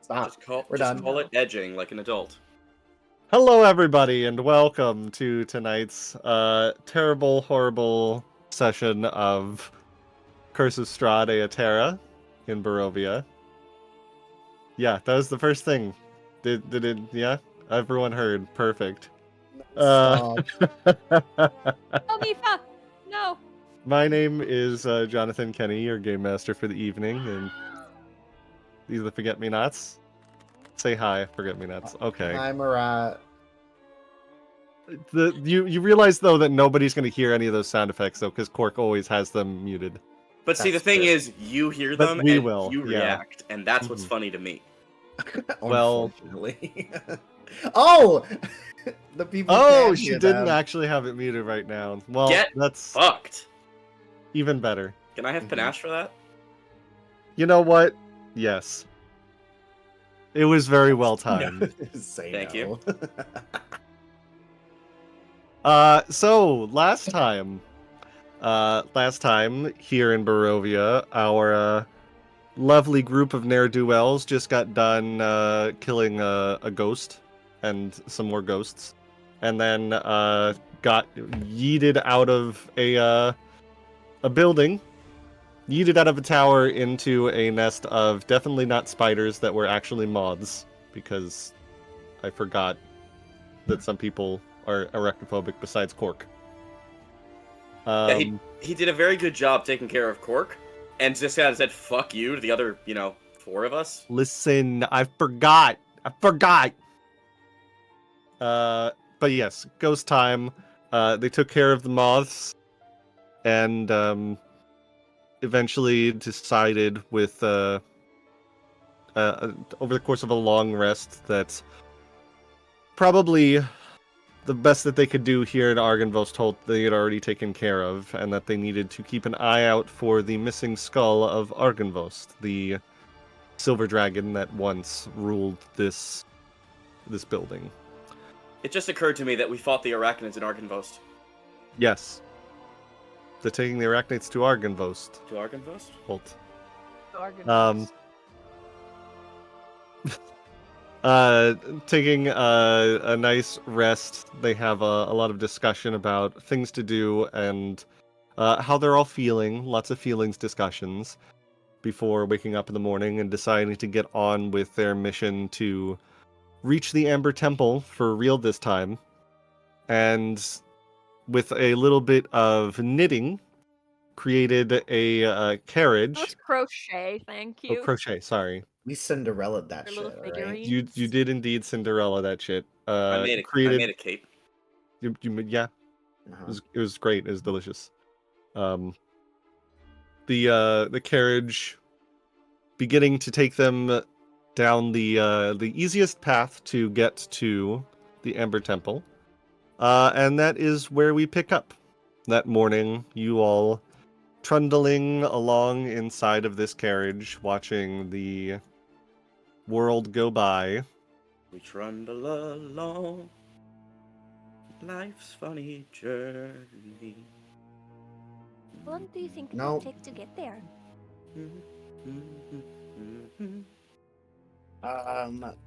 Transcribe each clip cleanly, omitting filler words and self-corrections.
Stop. We're Just done. call it edging like an adult. Hello, everybody, and welcome to tonight's terrible, horrible session of Curse of Strahd, a Terra in Barovia. Yeah, that was the first thing. Did it? Yeah, everyone heard. Perfect. Stop. Oh, Mifa! No! My name is Jonathan Kenny, your game master for the evening, and these are the Forget-Me-Nots. Say hi, Forget-Me-Nots. Okay. Hi, Marat. You realize though that nobody's going to hear any of those sound effects though, because Cork always has them muted. But see, the That's thing true. is, you hear But them we and will, you yeah. react, and that's what's Mhm. funny to me. Well- Unfortunately. Oh! The people Oh, can she hear didn't them. actually have it muted right now. Well, Get that's Fucked. even better. Can I have Mhm. panache for that? You know what? Yes. It was very well timed. Say Thank no. you. So last time here in Barovia, our lovely group of ne'er-do-wells just got done killing a ghost and some more ghosts, and then got yeeted out of a building, yeeted out of a tower into a nest of definitely not spiders that were actually moths, because I forgot that some people are arachnophobic besides Cork. Yeah, he did a very good job taking care of Cork, and just had said "fuck you" to the other, 4 of us. Listen, I forgot. But yes, ghost time. They took care of the moths, and eventually decided with over the course of a long rest that probably the best that they could do here in Argynvost they had already taken care of, and that they needed to keep an eye out for the missing skull of Argynvost, the silver dragon that once ruled this building. It just occurred to me that we fought the Arachnids in Argynvost. Yes. They're taking the Arachnids to Argynvost. To Argynvost? Holt. Argon. Taking a nice rest. They have a lot of discussion about things to do and how they're all feeling. Lots of feelings discussions before waking up in the morning and deciding to get on with their mission to reach the Amber Temple for real this time. And with a little bit of knitting, created a carriage. Let's crochet, thank Oh, you. crochet, sorry. We Cinderella'd that Their shit, little alright? figurines. You did indeed Cinderella that shit. I made a cape. Yeah, Uh-huh. it was great. It was delicious. The carriage beginning to take them down the easiest path to get to the Amber Temple, and that is where we pick up. That morning, you all trundling along inside of this carriage, watching the world go by. We trundle along life's funny journey. How long do you think it No. will take to get there?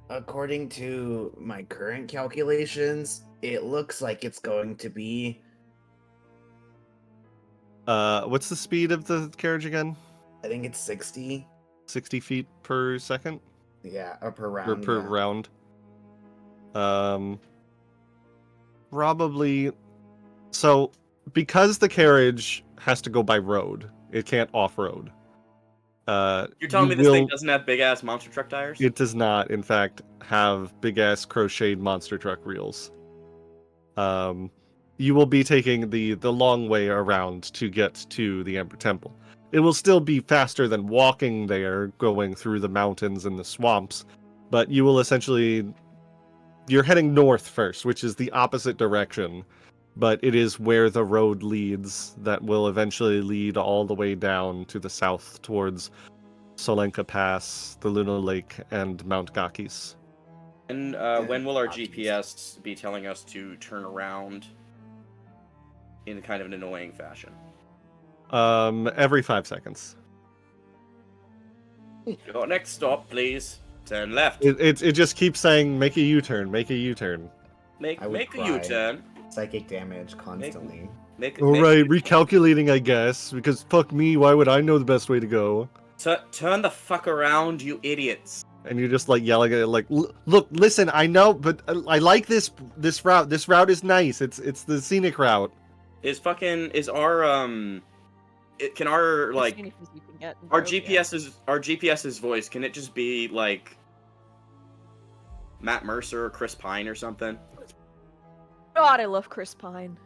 According to my current calculations, it looks like it's going to be, What's the speed of the carriage again? I think it's 60. 60 feet per second? Yeah, or per Or round. per yeah. round. Probably. So, because the carriage has to go by road, it can't off-road. You're telling me this thing doesn't have big ass monster truck tires? It does not, in fact, have big-ass crocheted monster truck wheels. You will be taking the long way around to get to the Amber Temple. It will still be faster than walking there, going through the mountains and the swamps, but you will essentially... You're heading north first, which is the opposite direction, but it is where the road leads that will eventually lead all the way down to the south towards Solenka Pass, the Luna Lake, and Mount Gakis. And when will our GPS be telling us to turn around in kind of an annoying fashion? Every 5 seconds. Your next stop, please. Turn left. It just keeps saying, make a U-turn, make a U-turn. Make I would a cry. U-turn. Psychic damage constantly. Alright, recalculating, I guess, because fuck me, why would I know the best way to go? Turn the fuck around, you idiots. And you're just like yelling at it, like, look, listen, I know, but I like this route. This route is nice. It's the scenic route. Can our like As soon as you can get in our Barovia. GPS's voice? Can it just be like Matt Mercer or Chris Pine or something? God, I love Chris Pine.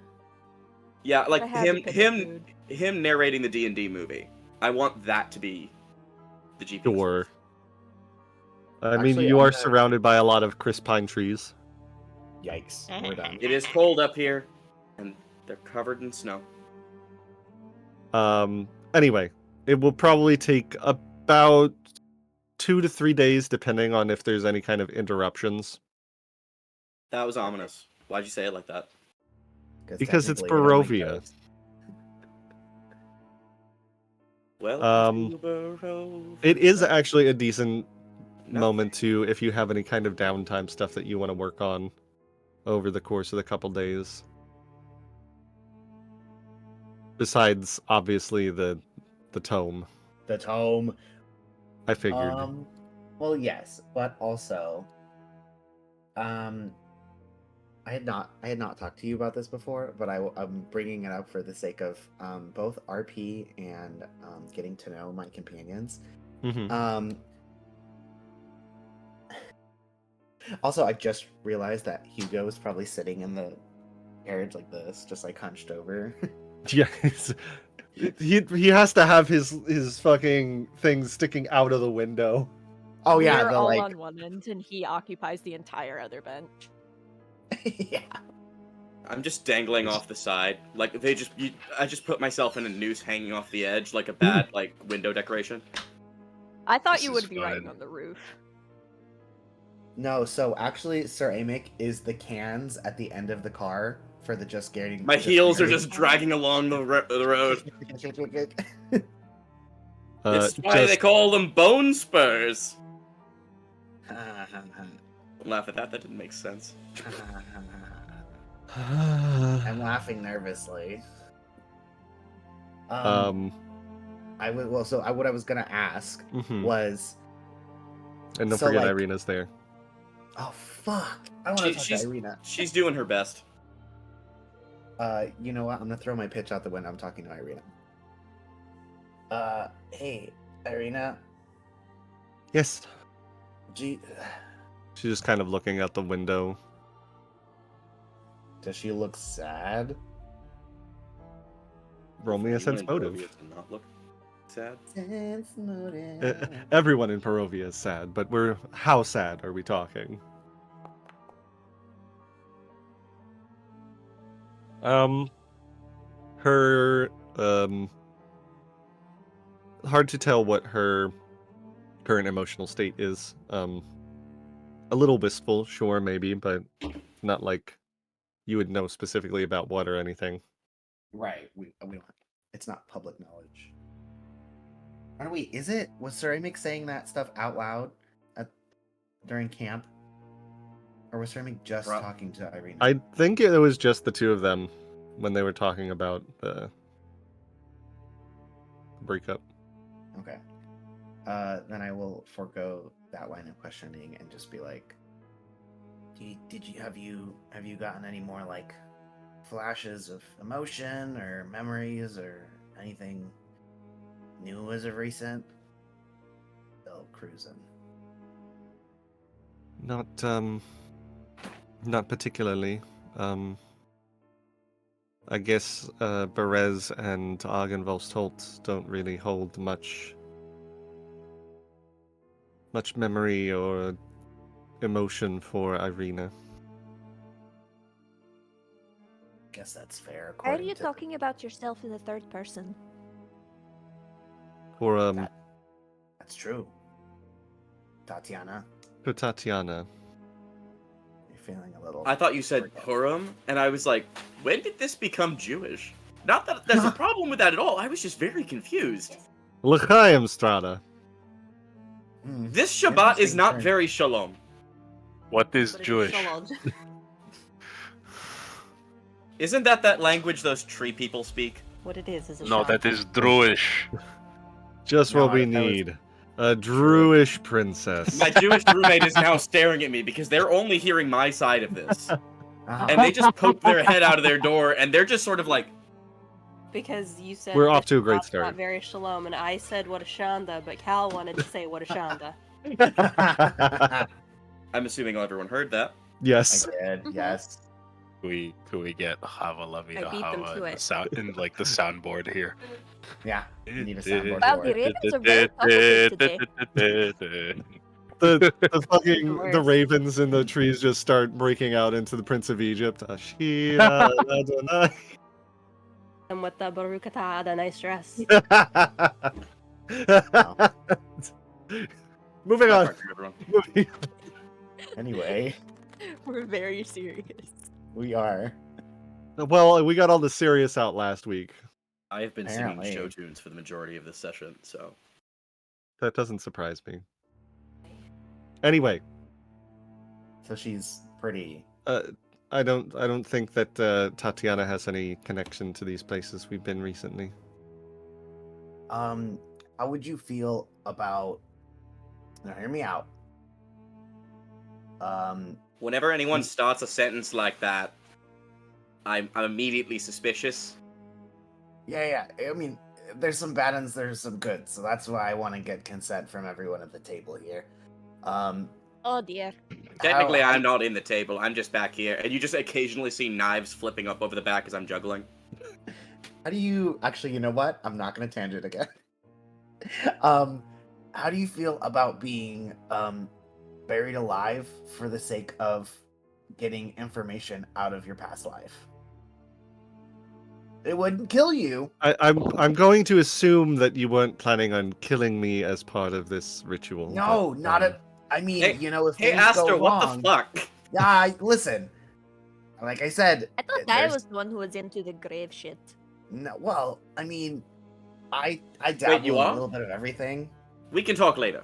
Yeah, like I had to pick a food. him narrating the D&D movie. I want that to be the GPS. Sure. I Actually, mean, you I'm are gonna- surrounded by a lot of Chris Pine trees. Yikes. We're done. It is cold up here, and they're covered in snow. Anyway, it will probably take about 2 to 3 days, depending on if there's any kind of interruptions. That was ominous. Why'd you say it like that? Because it's technically we don't make Barovia. those. Well, It is actually a decent No. moment to, if you have any kind of downtime stuff that you want to work on over the course of the couple days. Besides, obviously, the tome. The tome. I figured. Well, yes, but also, I had not talked to you about this before, but I'm bringing it up for the sake of both RP and getting to know my companions. Mm-hmm. Also, I just realized that Hugo is probably sitting in the carriage like this, just like hunched over. Yeah, he has to have his fucking things sticking out of the window. Oh yeah, We're the all like. on one end, and he occupies the entire other bench. Yeah. I'm just dangling off the side. Like I just put myself in a noose hanging off the edge, like a bad like window decoration. I thought This you is would be riding fun. on the roof. No, so actually, Sir Amic is the cans at the end of the car for the just getting. My heels are just dragging along the road. It's why they call them bone spurs. Don't laugh at that. That didn't make sense. I'm laughing nervously. I would what I was gonna ask mhm. was. And don't so, forget like- Ireena's there. Oh fuck! I want to talk to Ireena. She's doing her best. You know what? I'm gonna throw my pitch out the window. I'm talking to Ireena. Hey, Ireena. Yes. She's Does she look sad? Roll me a sense Anyone in motive. Barovia does not look sad. Everyone in Barovia is sad, but how sad are we talking? Her hard to tell what her current emotional state is. A little wistful, sure, maybe, but not like you would know specifically about what or anything. Right. We don't. It's not public knowledge. Are we? Is it? Was Sir Amic saying that stuff out loud during camp, or was Sir Amic just talking to Ireena? I think it was just the two of them when they were talking about the breakup. Okay. Then I will forego that line of questioning and just be like, have you gotten any more like flashes of emotion or memories or anything new as of recent? Still cruising. Not particularly. I guess Berez and Argenvolstholt don't really hold much memory or emotion for Ireena. Guess that's fair. Why are you talking about yourself in the third person? For That's true. Tatiana, for Tatiana. you're feeling a little. I thought you said Purim, and I was like, when did this become Jewish? Not that there's a problem with that at all. I was just very confused. L'chaim, Strahda. This Shabbat is Interesting not turn. very shalom. What is But it's Jewish? shalom. Isn't that language those tree people speak? What it is a No, shop. that is Druish. Just No, what we I was- need. A Druish princess. My Jewish roommate is now staring at me because they're only hearing my side of this. Uh-huh. And they just poke their head out of their door and they're just sort of like, Because you said We're off this to a great shop's start. Not very shalom, and I said what a shanda, but Cal wanted to say what a shanda. I'm assuming everyone heard that. Yes. I did, yes. Could we get Hava La Vida I beat them Hava to in the it. sound in like the soundboard here? Yeah, you need a soundboard Wow, for the it. Ravens are very talkative today. The ravens in the trees just start breaking out into the Prince of Egypt. Ashira Adonai. And with the Baruch Atah, nice dress. Moving That on. part for everyone. Moving- Anyway, We're very serious. we are. Well, we got all the serious out last week. I have been Apparently. singing show tunes for the majority of this session, so. That doesn't surprise me. Anyway, So she's pretty. I don't think that Tatiana has any connection to these places we've been recently. How would you feel about? Now, hear me out. Whenever anyone starts a sentence like that, I'm immediately suspicious. Yeah. I mean, there's some bad ones, there's some good, so that's why I want to get consent from everyone at the table here. Oh dear. Technically, how- I'm not in the table. I'm just back here, and you just occasionally see knives flipping up over the back as I'm juggling. How do you actually? You know what? I'm not going to tangent again. How do you feel about being buried alive for the sake of getting information out of your past life? It wouldn't kill you. I'm going to assume that you weren't planning on killing me as part of this ritual. No, but, not a. I mean, Hey- you know, if Hey, things Aster, go what wrong, the fuck? Yeah, listen. Like I said, I thought Guy there's- was the one who was into the grave shit. No, well, I mean, I dabble you in a are? little bit of everything. We can talk later.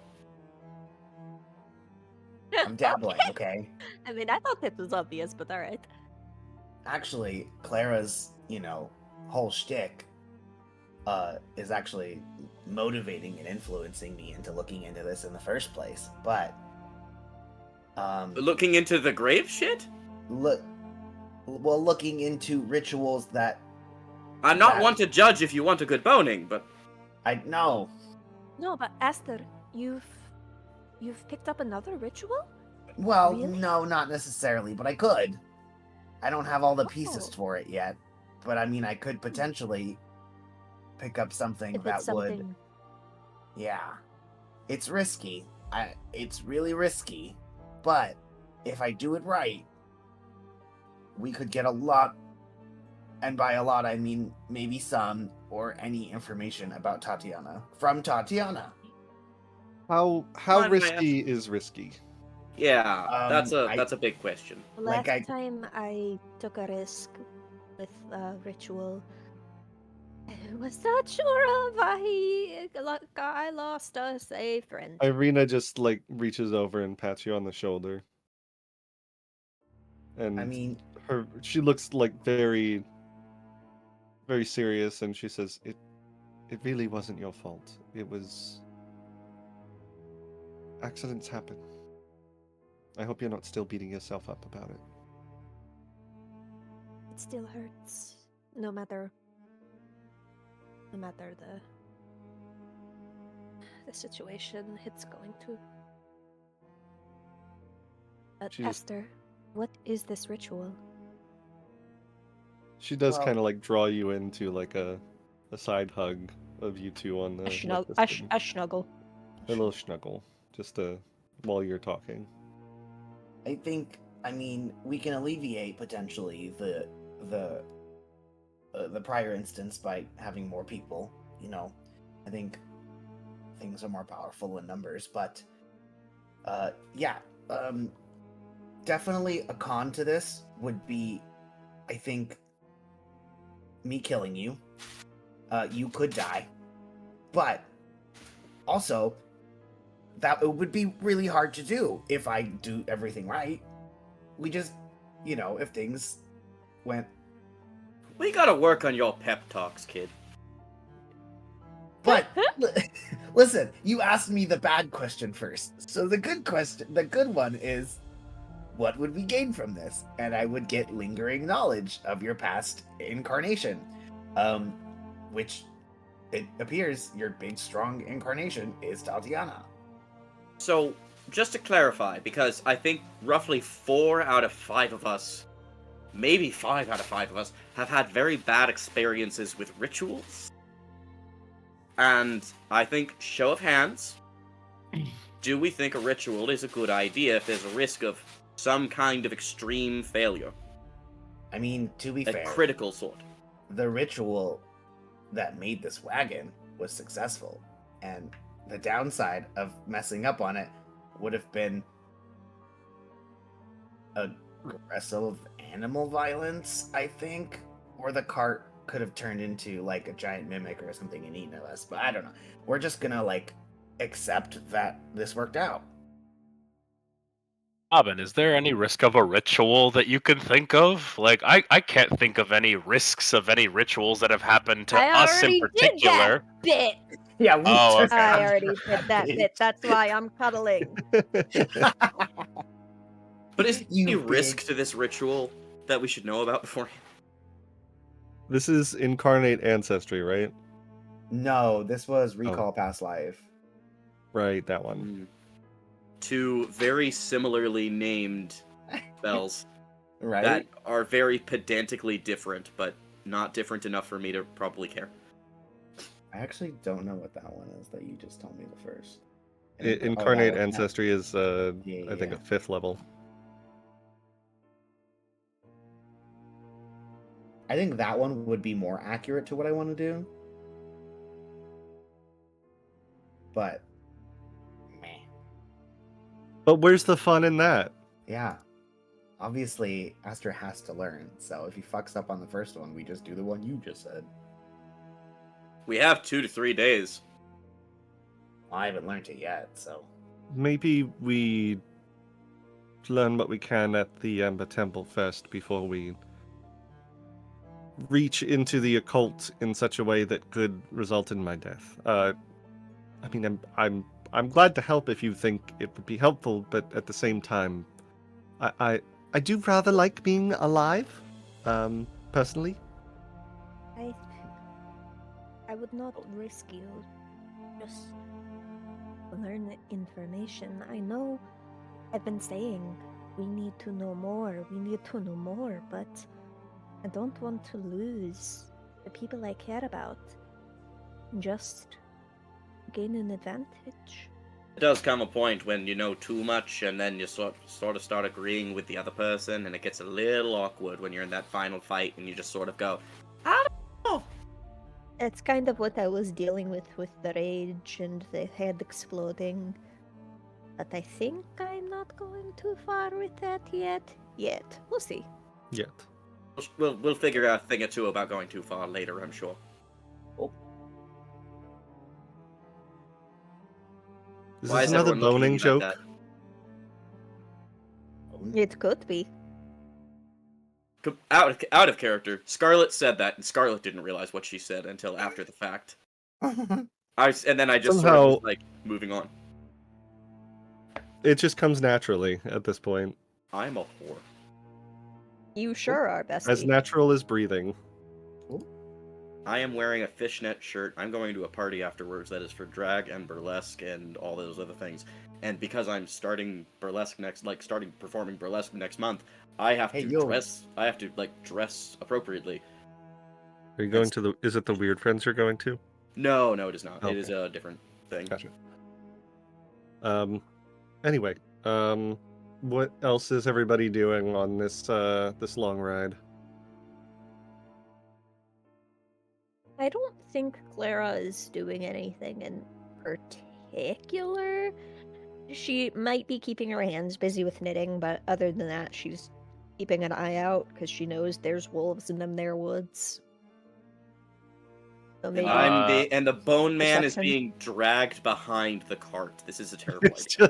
I'm dabbling, okay? I mean, I thought that was obvious, but alright. Actually, Clara's, whole shtick is actually motivating and influencing me into looking into this in the first place. But Looking into the grave shit? looking into rituals that I'm not That- one to judge if you want a good boning, but I know. No, but Esther, you've picked up another ritual? Well, Really? no, not necessarily, but I could. I don't have all the pieces Oh. for it yet, but I mean, I could potentially pick up something If that it's something Yeah, it's risky. It's really risky, but if I do it right, we could get a lot, and by a lot I mean maybe some or any information about Tatiana from Tatiana. How Why did I risky is risky? yeah, that's I- a big question. The Like last time I took a risk with a ritual, I was not sure of. I lost a friend. Ireena just like reaches over and pats you on the shoulder. And I mean, she looks like very very serious, and she says, it really wasn't your fault. It was accidents happen. I hope you're not still beating yourself up about it. It still hurts, no matter the situation it's going to. But She just- Esther, what is this ritual? She does Well- kind of like draw you into like a side hug of you two on the A, like, this thing. a snuggle. A little snuggle, just while you're talking. I think, I mean, we can alleviate potentially the prior instance by having more people. I think things are more powerful in numbers, but definitely a con to this would be, I think, me killing you. You could die, but also that it would be really hard to do if I do everything right. We just, if things went. We gotta work on your pep talks, kid. But listen, you asked me the bad question first. So the good one is, what would we gain from this? And I would get lingering knowledge of your past incarnation, which it appears your big strong incarnation is Tatiana. So, just to clarify, because I think roughly 4 out of 5 of us, maybe 5 out of 5 of us, have had very bad experiences with rituals. And I think, show of hands, do we think a ritual is a good idea if there's a risk of some kind of extreme failure? I mean, to be fair, a critical sort. The ritual that made this wagon was successful, and the downside of messing up on it would have been aggressive animal violence, I think, or the cart could have turned into like a giant mimic or something and eaten us, but I don't know. We're just gonna accept that this worked out. Robin, is there any risk of a ritual that you can think of? Like, I can't think of any risks of any rituals that have happened to us in particular. Did that bit. Yeah, we just I already did that bit. That's why I'm cuddling. But is there any risk to this ritual that we should know about beforehand? This is incarnate ancestry, right? No, this was recall past life. Right, that one. 2 very similarly named spells. Right. That are very pedantically different, but not different enough for me to probably care. I actually don't know what that one is that you just told me the first. Incarnate ancestry is, I think, a 5th level. I think that one would be more accurate to what I want to do. But, meh. But where's the fun in that? Yeah. Obviously, Aster has to learn, so if he fucks up on the first one, we just do the one you just said. We have 2 to 3 days. Well, I haven't learned it yet, so... Maybe we learn what we can at the Amber Temple first before we reach into the occult in such a way that could result in my death. I mean, I'm glad to help if you think it would be helpful, but at the same time, I do rather like being alive, personally. I would not risk you. Just learn the information. I know I've been saying we need to know more, but I don't want to lose the people I care about. Just gain an advantage. It does come a point when you know too much and then you sort of start agreeing with the other person, and it gets a little awkward when you're in that final fight and you just sort of go, I don't know. It's kind of what I was dealing with the rage and the head exploding. But I think I'm not going too far with that yet. We'll see. Yet. We'll figure out a thing or two about going too far later, I'm sure. Oh. Is this another boning joke? It could be. Out of character. Scarlet said that, and Scarlet didn't realize what she said until after the fact. And then I just sort of was like moving on. It just comes naturally at this point. I'm a whore. You sure are, bestie. As natural as breathing. I am wearing a fishnet shirt. I'm going to a party afterwards that is for drag and burlesque and all those other things. And because I'm starting performing burlesque next month, I have to dress. I have to dress appropriately. Are you going to the? Is it the Weird Friends you're going to? No, it is not. Okay. It is a different thing. Gotcha. Anyway, what else is everybody doing on this this long ride? I don't think Clara is doing anything in particular. She might be keeping her hands busy with knitting, but other than that, she's keeping an eye out because she knows there's wolves in them there woods. So And maybe the bone man is Perception. being dragged behind the cart. This is a terrible idea.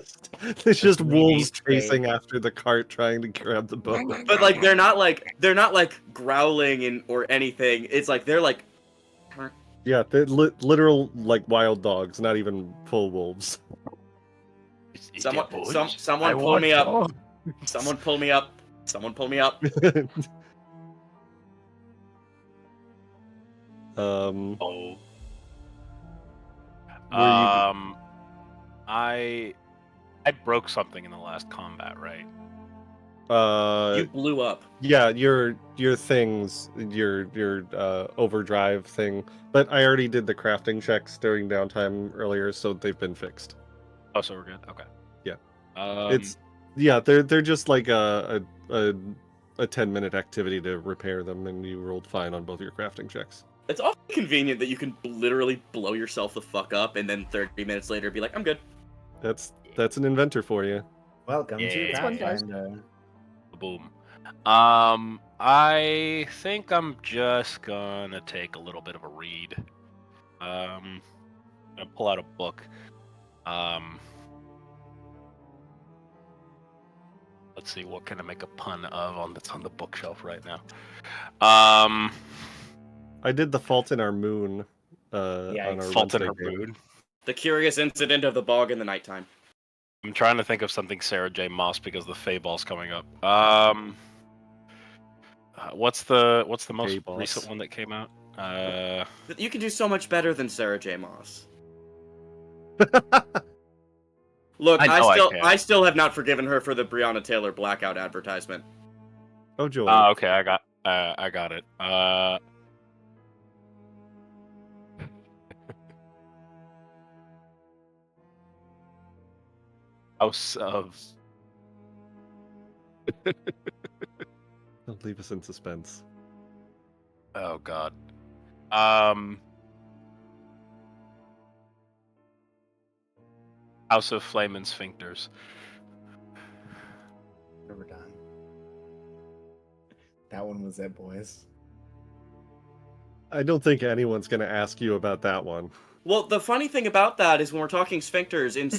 It's just leading wolves straight. chasing after the cart trying to grab the bone. But like they're not like growling or anything. It's like they're like Yeah, they're literal like wild dogs, not even full wolves. someone pull me up. Someone pull me up. Someone pull me up. Oh. Were you- I broke something in the last combat, right? You blew up. Yeah, your things, your overdrive thing. But I already did the crafting checks during downtime earlier, so they've been fixed. Oh, so we're good. Okay. Yeah. It's They're just like a 10-minute activity to repair them, and you rolled fine on both your crafting checks. It's awfully convenient that you can literally blow yourself the fuck up and then 30 minutes later be like, I'm good. That's an inventor for you. Welcome to Yeah. This one does. Pathfinder. boom. I think I'm just gonna take a little bit of a read. I'm gonna pull out a book. Let's see, what can I make a pun of that's on the bookshelf right now? I did the Fault in Our Moon. Yeah, On our Fault in Wednesday Her game. Mood. The curious incident of the bog in the nighttime. I'm trying to think of something Sarah J. Moss because the Fey Ball's coming up. What's the most Fey Boss. recent one that came out? You can do so much better than Sarah J. Moss. Look, I know I can. I still have not forgiven her for the Breonna Taylor blackout advertisement. Oh joy. Okay, I got it. House of. Don't leave us in suspense. Oh God. House of Flame and Sphincters. We're done. That one was it, boys. I don't think anyone's gonna ask you about that one. Well, the funny thing about that is when we're talking sphincters in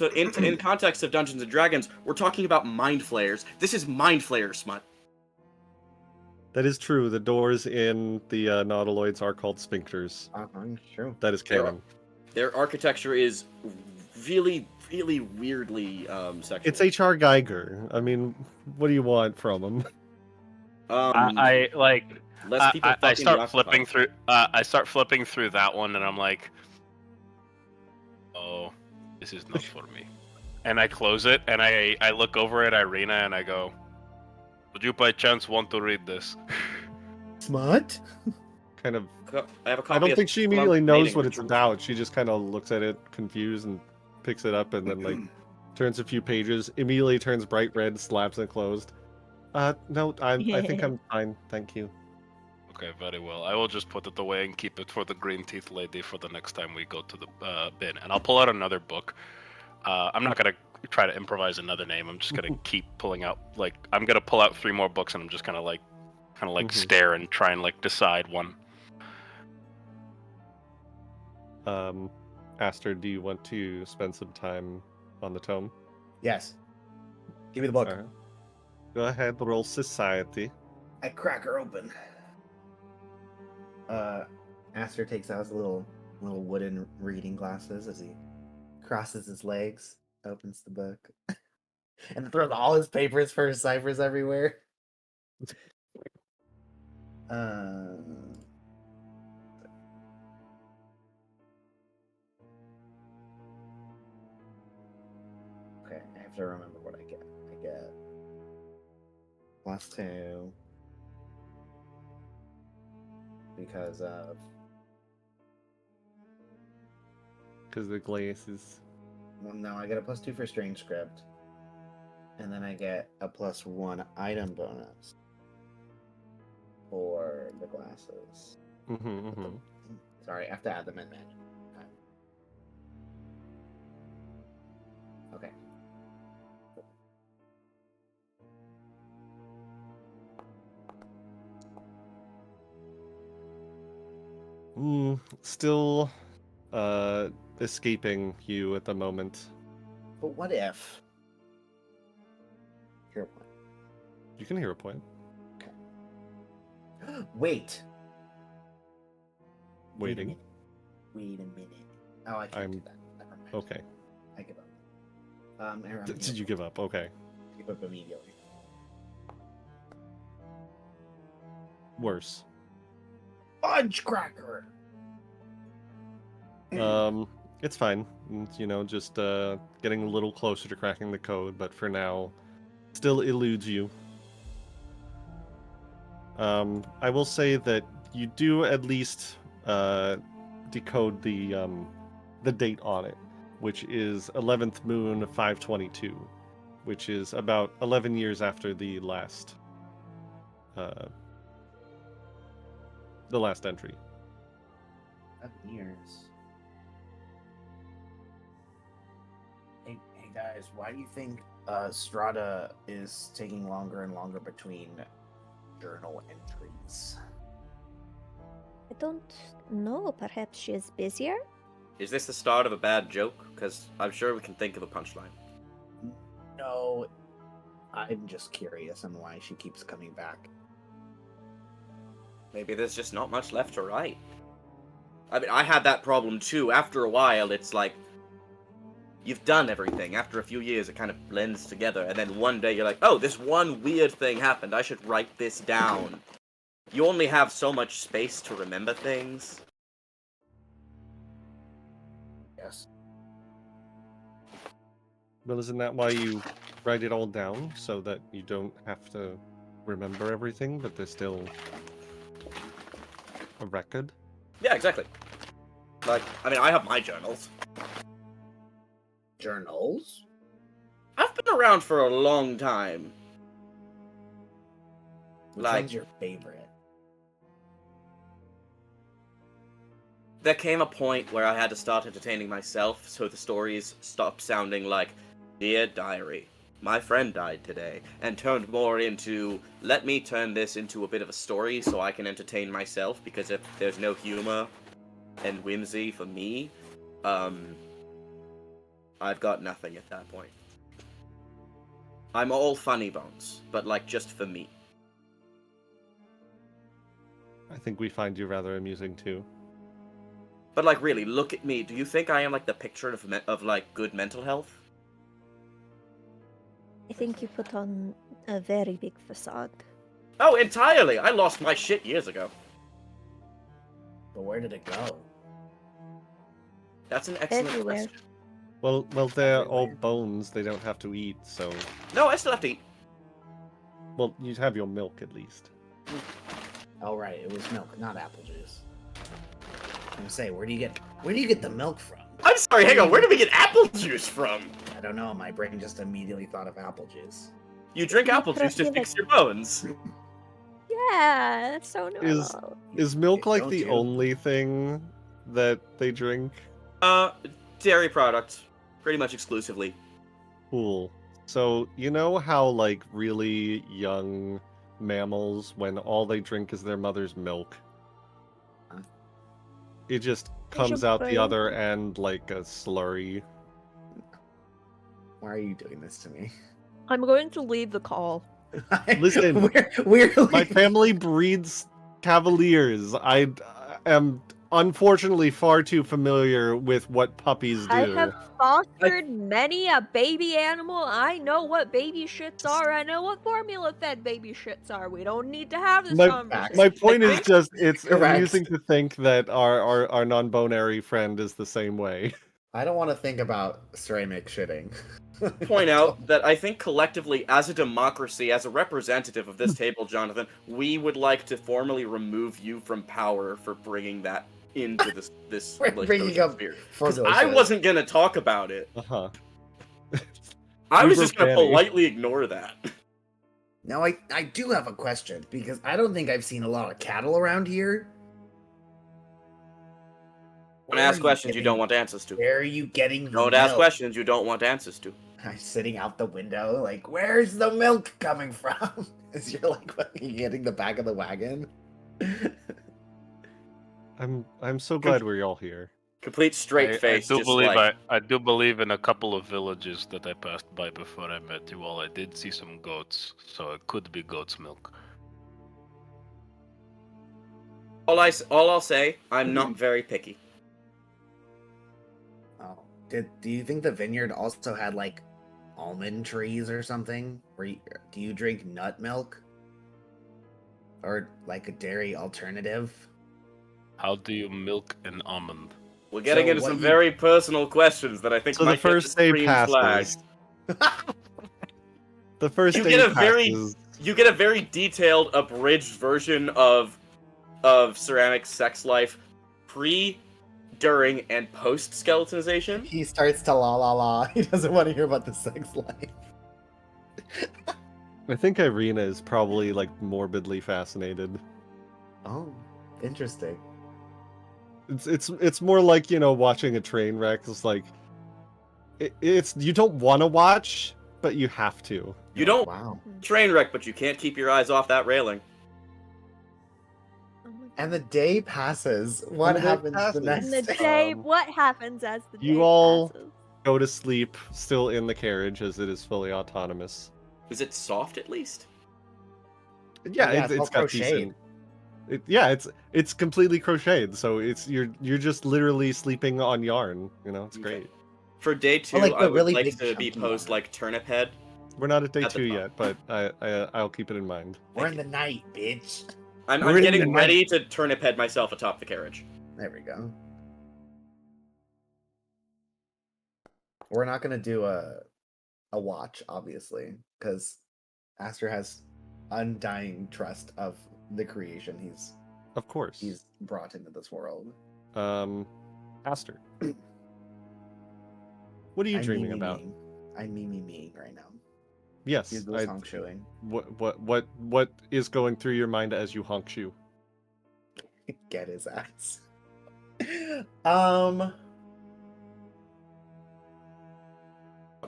context of Dungeons and Dragons, we're talking about mind flayers. This is mind flayer smut. That is true. The doors in the nautiloids are called sphincters. True. That is canon. Their architecture is really, really weirdly sexual. It's H.R. Geiger. I mean, what do you want from him? I like. Less people I fucking start the flipping occupied. through. I start flipping through that one, and I'm like, "Oh, this is not for me." And I close it, and I look over at Ireena, and I go, "Would you by chance want to read this?" Smut? Kind of. I have a copy I don't of think she Slump immediately knows Mating what it's Rituals. about. She just kind of looks at it, confused, and picks it up, and then like turns a few pages. Immediately turns bright red, slaps it closed. No, I think I'm fine. Thank you. Okay, very well. I will just put it away and keep it for the green teeth lady for the next time we go to the bin. And I'll pull out another book. I'm not gonna try to improvise another name. I'm just gonna keep pulling out. Like, I'm gonna pull out 3 more books, and I'm just gonna stare and try and like decide one. Aster, do you want to spend some time on the tome? Yes. Give me the book. Alright. Go ahead, roll society. I crack her open. Aster takes out his little wooden reading glasses as he crosses his legs, opens the book, and throws all his papers for his ciphers everywhere. Okay, I have to remember what I get. I get +2 because of The glasses. well, no, I get a +2 for strange script, and then I get a +1 item bonus for the glasses. Sorry, I have to add them in manually. Okay. Still escaping you at the moment. But what if? Here, point. You can hear a point. Wait. Waiting. Wait a minute. Oh, I can't do that. Never mind. Okay. I give up. Aaron, Did you give up? Okay. Give up immediately. Worse. Fudge cracker. It's fine. You know, just getting a little closer to cracking the code, but for now, still eludes you. I will say that you do at least decode the date on it, which is 11th moon 522, which is about 11 years after the last entry. 7 years. Hey guys, why do you think Strahda is taking longer and longer between journal entries? I don't know. Perhaps she is busier? Is this the start of a bad joke? Because I'm sure we can think of a punchline. No, I'm just curious on why she keeps coming back. Maybe there's just not much left to write. I mean, I had that problem too. After a while, it's like, you've done everything. After a few years, it kind of blends together. And then one day, you're like, oh, this one weird thing happened. I should write this down. You only have so much space to remember things. Yes. Well, isn't that why you write it all down, so that you don't have to remember everything, but there's still a record? Yeah, exactly. Like, I mean, I have my journals. Journals? I've been around for a long time. Which Like- one's your favorite? There came a point where I had to start entertaining myself, so the stories stopped sounding like, Dear Diary, my friend died today, and turned more into, let me turn this into a bit of a story so I can entertain myself, because if there's no humor and whimsy for me, I've got nothing at that point. I'm all funny bones, but like just for me. I think we find you rather amusing too. But like really, look at me. Do you think I am like the picture of like good mental health? I think you put on a very big facade. Oh, entirely. I lost my shit years ago. But where did it go? That's an excellent Everywhere. question. Well, they're all Everywhere. bones. They don't have to eat, so... No, I still have to eat. Well, you'd have your milk at least. Oh right, it was milk, not apple juice. I'm gonna say, where do you get the milk from? I'm sorry, hang on, where did we get apple juice from? I don't know, my brain just immediately thought of apple juice. You drink apple juice to fix your bones. Yeah, that's so normal. Is milk like Don't the you? only thing that they drink? Dairy products. Pretty much exclusively. Cool. So, you know how, like, really young mammals, when all they drink is their mother's milk, Huh? it just They comes should out the bring- other end like a slurry? Why are you doing this to me? I'm going to leave the call. Listen, we're My family breeds cavaliers. I am unfortunately far too familiar with what puppies do. I have fostered many a baby animal. I know what baby shits are. I know what formula-fed baby shits are. We don't need to have this conversation. My point is just, it's Correct. amusing to think that our non-binary friend is the same way. I don't want to think about ceramic shitting. Point out that I think collectively, as a democracy, as a representative of this table, Jonathan, we would like to formally remove you from power for bringing that into this We're like, bringing social up sphere. for 'Cause I wasn't gonna talk about it. Uh-huh. I was Uber just gonna Fanny. politely ignore that. Now I do have a question because I don't think I've seen a lot of cattle around here. Don't ask questions you don't want answers to. Where are you getting the Don't ask milk? questions you don't want answers to. I'm sitting out the window, like, where's the milk coming from? As you're like fucking hitting the back of the wagon. I'm so glad we're all here. Complete straight face, I do just believe like I do believe in a couple of villages that I passed by before I met you all. I did see some goats, so it could be goat's milk. all I'll say. I'm not very picky. Oh, do you think the vineyard also had like almond trees or something? Do you drink nut milk or like a dairy alternative? How do you milk an almond? We're getting So into what some you- very personal questions that I think So might the first get day the stream passes. flagged. The first You day get a passes. you get a very detailed, abridged version of Ceramic sex life pre, during, and post skeletonization. He starts to la la la. He doesn't want to hear about the sex life. I think Ireena is probably like morbidly fascinated. Oh, interesting. It's more like, you know, watching a train wreck. It's like it's you don't want to watch, but you have to. You don't Wow. train wreck, but you can't keep your eyes off that railing. Oh my And the God. day passes. What And the day happens passes. the next And the day? day, Um, what happens as the you day all- passes? Go to sleep, still in the carriage as it is fully autonomous. Is it soft at least? Yeah, yeah, it's all it's got crocheted. decent. It's completely crocheted, so you're just literally sleeping on yarn. You know, it's Okay. great. For day 2, like I the would really like big to be chunky posed one. like turnip head. We're not at day At the 2 top. yet, but I'll keep it in mind. We're in the night, bitch. I'm We're in getting the ready to turnip head myself atop the carriage. There we go. We're not gonna do a watch, obviously, because Aster has undying trust of the creation Of course. he's brought into this world. Aster. What are you I'm dreaming about? I'm me right now. Yes. He's goes honk showing. What is going through your mind as you honk shoe? Get his ass.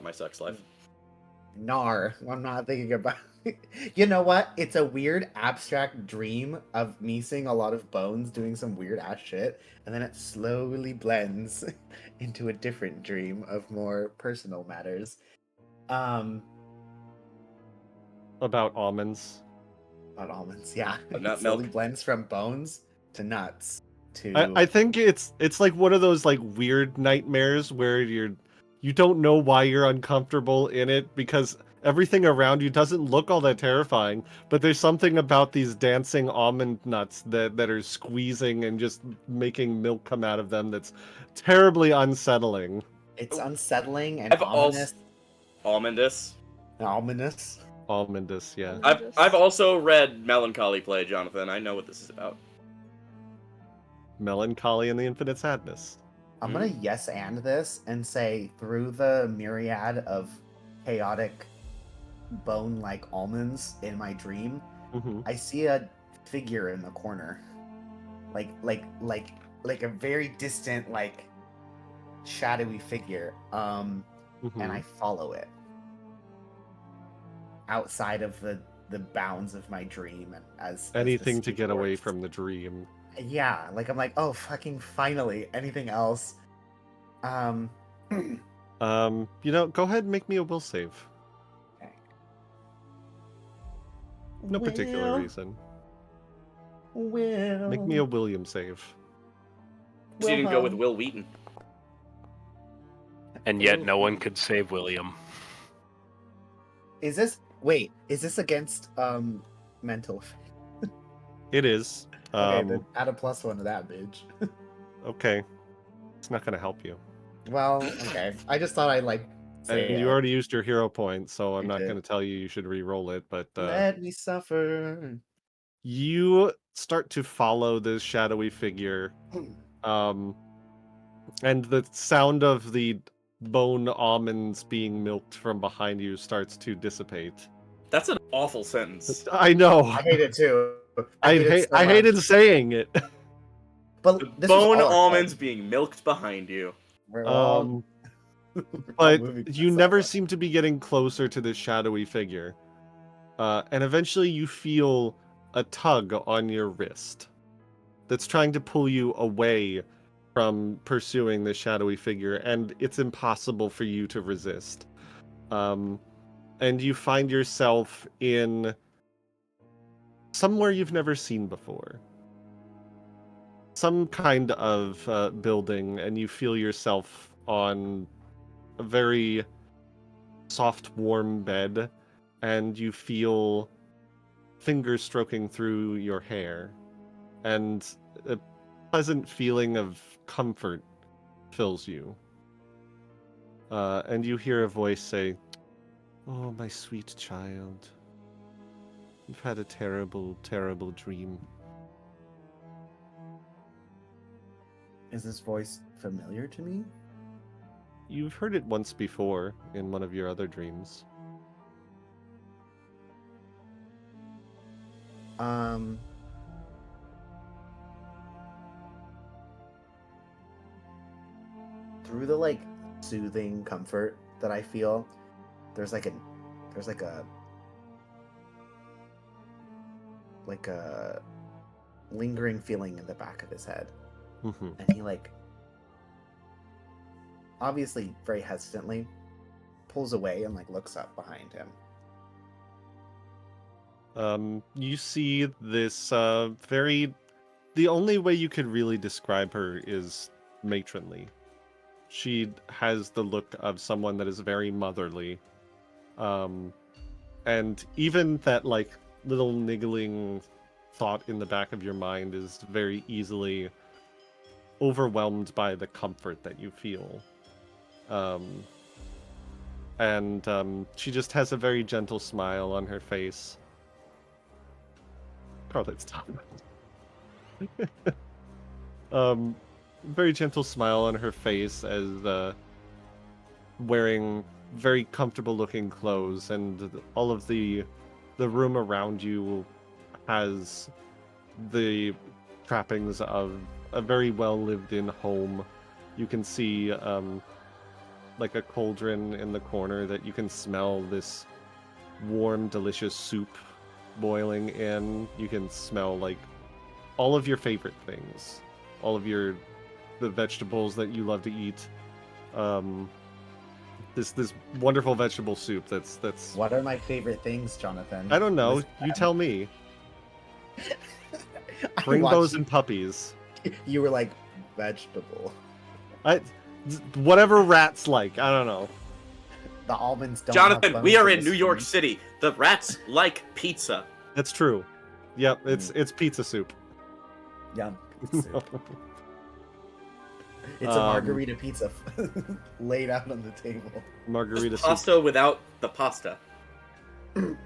My sex life. Nar. I'm not thinking about. You know what? It's a weird abstract dream of me seeing a lot of bones doing some weird ass shit, and then it slowly blends into a different dream of more personal matters. About almonds. About almonds, yeah. But nut It slowly milk. blends from bones to nuts to. I think it's like one of those like weird nightmares where you don't know why you're uncomfortable in it because everything around you doesn't look all that terrifying, but there's something about these dancing almond nuts that are squeezing and just making milk come out of them that's terribly unsettling. It's unsettling and I've also ominous. Almondous. Almondous, yeah. I've also read Melancholy Play, Jonathan. I know what this is about. Melancholy and the Infinite Sadness. I'm gonna yes and this and say through the myriad of chaotic bone-like almonds in my dream, Mm-hmm. I see a figure in the corner, like a very distant, like shadowy figure. Mm-hmm. And I follow it outside of the bounds of my dream, and as the Anything to speech get away works. from the dream. Yeah, like I'm like, oh fucking finally, anything else? You know, go ahead and make me a will save. Okay. No particular reason. Make me a William save. So you didn't go with Will Wheaton. And yet no one could save William. Is this against mental? It is. Okay, then add a +1 to that, bitch. Okay. It's not gonna help you. Well, okay. I just thought I'd like say And you it. already used your hero point, so I'm I not did. gonna tell you should re-roll it, but Let me suffer. you start to follow this shadowy figure. And the sound of the bone almonds being milked from behind you starts to dissipate. That's an awful sentence. I know. I hate it too. I hated saying it. But The this was bone all our almonds fault. being milked behind you. We're all- we're all moving But you this never up. seem to be getting closer to this shadowy figure. And eventually you feel a tug on your wrist. that's trying to pull you away from pursuing this shadowy figure, and it's impossible for you to resist. And you find yourself in somewhere you've never seen before. Some kind of building, and you feel yourself on a very soft, warm bed, and you feel fingers stroking through your hair, and a pleasant feeling of comfort fills you. And you hear a voice say, "Oh, my sweet child, you've had a terrible, terrible dream." Is this voice familiar to me? You've heard it once before in one of your other dreams. Through the like soothing comfort that I feel, there's like a lingering feeling in the back of his head. Mm-hmm. And he like obviously very hesitantly pulls away and like looks up behind him. You see this the only way you could really describe her is matronly. She has the look of someone that is very motherly. And even that like little niggling thought in the back of your mind is very easily overwhelmed by the comfort that you feel. And she just has a very gentle smile on her face. Let's talk about it. Very gentle smile on her face as wearing very comfortable looking clothes, and all of the room around you has the trappings of a very well lived in home. You can see like a cauldron in the corner that you can smell this warm, delicious soup boiling in. You can smell like all of your favorite things, all of the vegetables that you love to eat. This wonderful vegetable soup that's What are my favorite things, Jonathan? I don't know. List You them. tell me. I Rainbows watched and puppies. you were like vegetable. Whatever rats like. I don't know. The almonds don't. Jonathan, have we bones are in in the New York street. City. The rats like pizza. That's true. Yep, it's pizza soup. Yum. Pizza. It's a margarita pizza laid out on the table. Margarita Just soup. pasta without the pasta. Can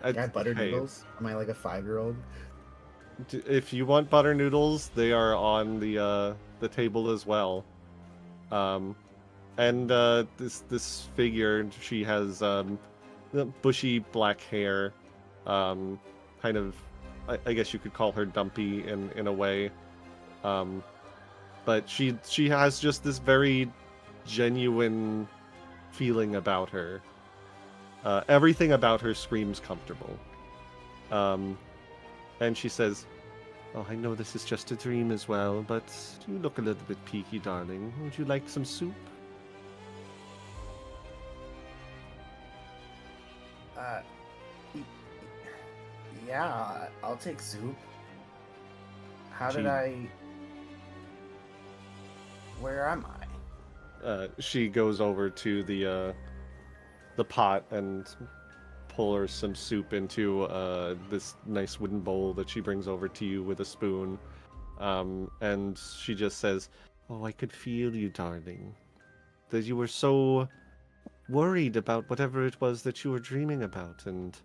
I have butter hey, noodles? Am I like a 5-year-old? If you want butter noodles, they are on the table as well. And this figure, she has bushy black hair, kind of, I guess you could call her dumpy in a way. But she has just this very genuine feeling about her. Everything about her screams comfortable. And she says, "Oh, I know this is just a dream as well, but you look a little bit peaky, darling. Would you like some soup?" Yeah, I'll take soup. How did She- I... Where am I? She goes over to the pot and pours some soup into this nice wooden bowl that she brings over to you with a spoon. And she just says, "Oh, I could feel you, darling. That you were so worried about whatever it was that you were dreaming about, and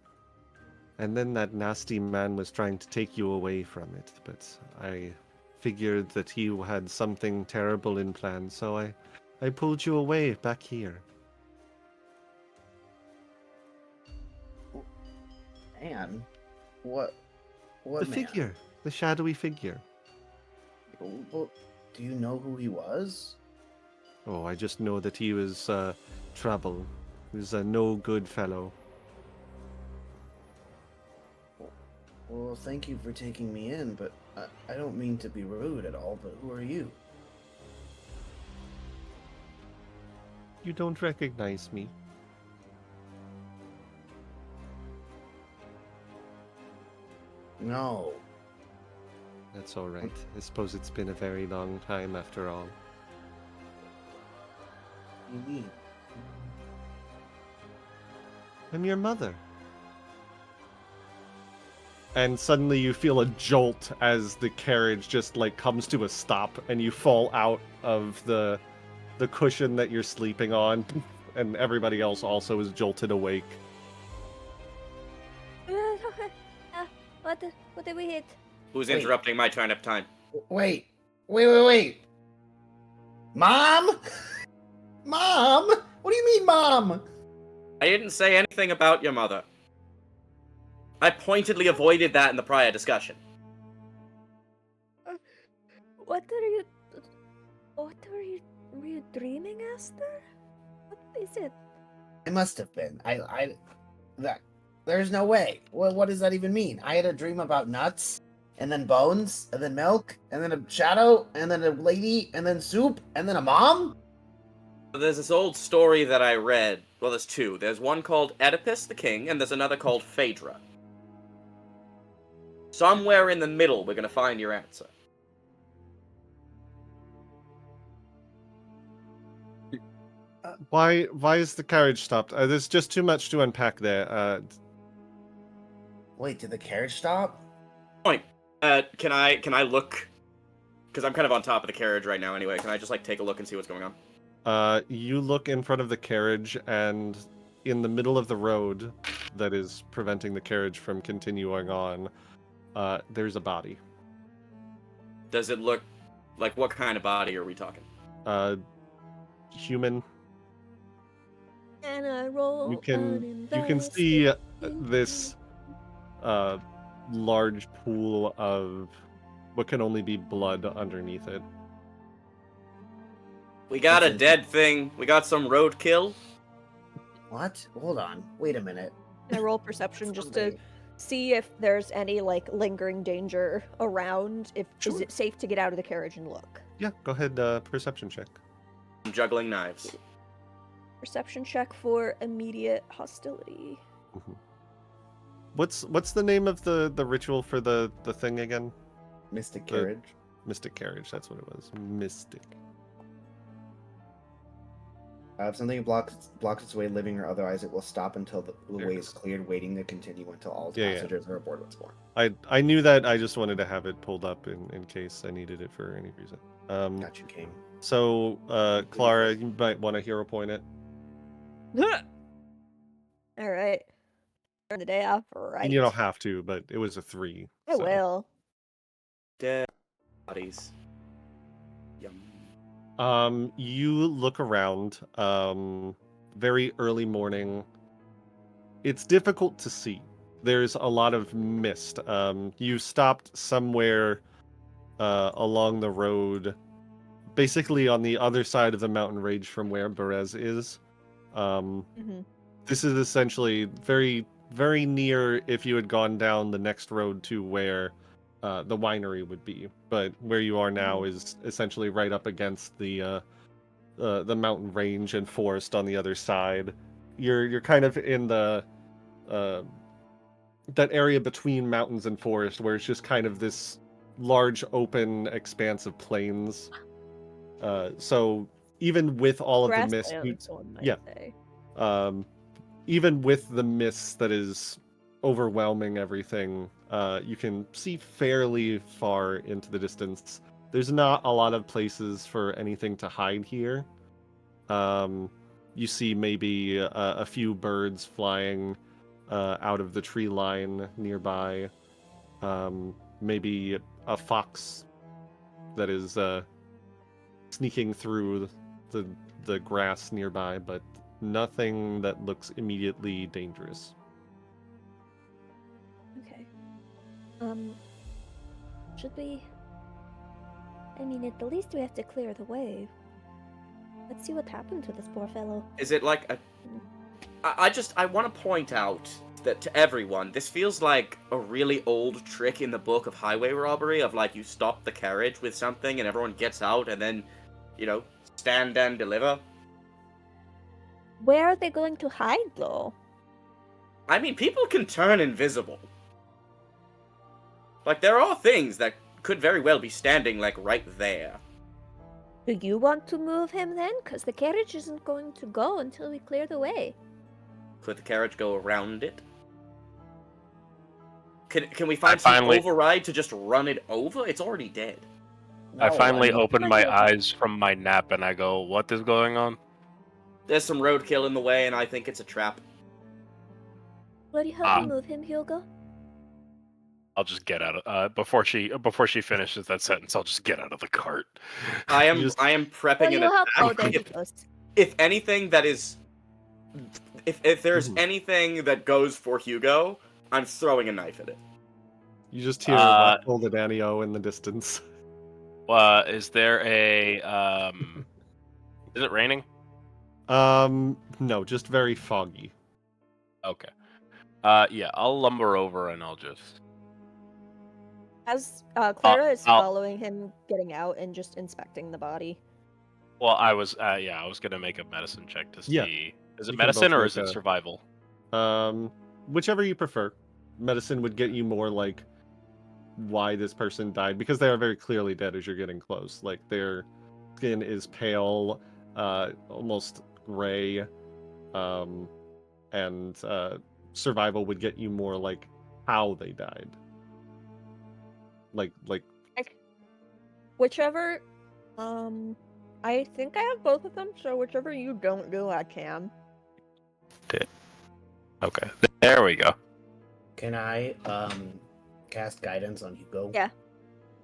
then that nasty man was trying to take you away from it, but I figured that he had something terrible in plan, so I pulled you away back here." Man, what The man? figure, the shadowy figure. Well, do you know who he was? Oh, I just know that he was trouble. He was a no good fellow. Well, thank you for taking me in, but I don't mean to be rude at all, but who are you? You don't recognize me. No. That's all right. I suppose it's been a very long time after all. What do you mean? I'm your mother. And suddenly you feel a jolt as the carriage just like comes to a stop and you fall out of the cushion that you're sleeping on, and everybody else also is jolted awake. What did we hit? Who's Wait. interrupting my turnip time? Wait. Mom? Mom? What do you mean, Mom? I didn't say anything about your mother. I pointedly avoided that in the prior discussion. What are you? Were you dreaming, Esther? What is it? I must have been. There's no way. What does that even mean? I had a dream about nuts, and then bones, and then milk, and then a shadow, and then a lady, and then soup, and then a mom? There's this old story that I read. Well, there's two. There's one called Oedipus the King, and there's another called Phaedra. Somewhere in the middle, we're gonna find your answer. Why is the carriage stopped? There's just too much to unpack there. Wait, did the carriage stop? Point. Can I look? Because I'm kind of on top of the carriage right now. Anyway, can I just like take a look and see what's going on? You look in front of the carriage, and in the middle of the road that is preventing the carriage from continuing on, there's a body. Does it look like, what kind of body are we talking? Human. And I roll. You can see this large pool of what can only be blood underneath it. We got a dead thing. We got some roadkill. What? Hold on. Wait a minute. I roll perception just to see if there's any like lingering danger around. Is it safe to get out of the carriage and look? Yeah, go ahead. Perception check. I'm juggling knives. Perception check for immediate hostility. Mm-hmm. What's the name of the ritual for the thing again? Mystic carriage. Mystic carriage. That's what it was. Mystic. If something blocks its way living or otherwise, it will stop until the There way it is is. cleared, waiting to continue until all Yeah, passengers are aboard once more. I knew that. I just wanted to have it pulled up in case I needed it for any reason. Got you, King. So, Clara, you might want to hero point it. All right. Turn the day off right. You don't have to, but it was a 3. I so. will. Dead bodies. Yum. You look around. Very early morning. It's difficult to see. There's a lot of mist. You stopped somewhere along the road, basically on the other side of the mountain range from where Berez is. This is essentially very, very near if you had gone down the next road to where the winery would be. But where you are now is essentially right up against the mountain range and forest on the other side. You're kind of in the that area between mountains and forest where it's just kind of this large open expanse of plains. So even with all of the mist, Grasslands, one might yeah. say. Even with the mist that is overwhelming everything, you can see fairly far into the distance. There's not a lot of places for anything to hide here. You see maybe a few birds flying out of the tree line nearby. Maybe a fox that is sneaking through the grass nearby, but nothing that looks immediately dangerous. Okay. Should we? I mean, at the least we have to clear the way. Let's see what happened to this poor fellow. Is it like a... I want to point out that to everyone, this feels like a really old trick in the book of highway robbery of like you stop the carriage with something and everyone gets out and then, stand and deliver. Where are they going to hide, though? I mean, people can turn invisible. Like, there are things that could very well be standing, like, right there. Do you want to move him then? Because the carriage isn't going to go until we clear the way. Could the carriage go around it? Can we find some override to just run it over? It's already dead. I finally mean, open my eyes from my nap and I go, what is going on? There's some roadkill in the way, and I think it's a trap. Will you help me move him, Hugo? I'll just get out of before she finishes that sentence. I'll just get out of the cart. I am prepping an attack. If anything that is, if there's anything that goes for Hugo, I'm throwing a knife at it. You just hear Wachter the Danio in the distance. Is there a is it raining? No, just very foggy. Okay. Yeah, I'll lumber over and I'll just. As Clara is following him, getting out and just inspecting the body. Well, I was gonna make a medicine check to see. Yeah. Is it medicine or is it survival? Whichever you prefer. Medicine would get you more like why this person died, because they are very clearly dead as you're getting close. Like their skin is pale, almost gray, and survival would get you more like how they died. Like whichever. I think I have both of them, so whichever you don't do, I can. Okay, there we go. Can I cast guidance on Hugo? Yeah.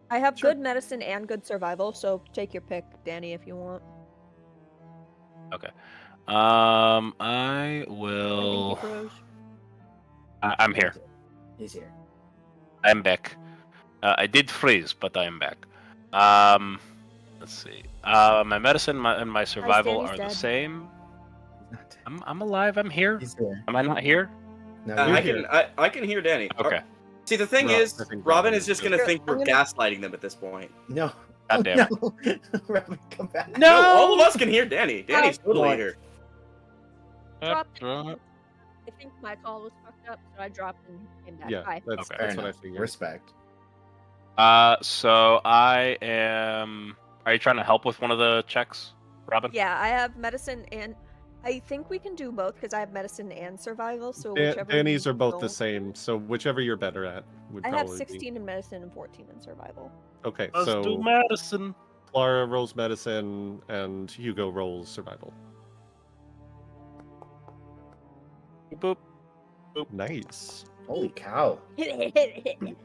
I have good medicine and good survival, so take your pick, Danny, if you want. Okay. I will. I think he froze. I'm here. He's here. I'm back. I did freeze, but I am back. Let's see. My medicine and my survival are the same. I'm alive. I'm here. He's here. Am I not here? No, I can hear Danny. Okay. See, the thing is, Robin is just gonna think we're gaslighting them at this point. No. God damn it. No. Robin, come back. No, all of us can hear Danny. Danny's totally here. I think my call was fucked up, so I dropped and came back. Yeah, Bye. that's what I figured. Respect. So I am. Are you trying to help with one of the checks, Robin? Yeah, I have medicine and I think we can do both because I have medicine and survival. So whichever. Danny's are both the same, so whichever you're better at would probably. I have 16 in medicine and 14 in survival. Okay, Let's so do medicine. Clara rolls medicine and Hugo rolls survival. Boop. Nice. Holy cow. And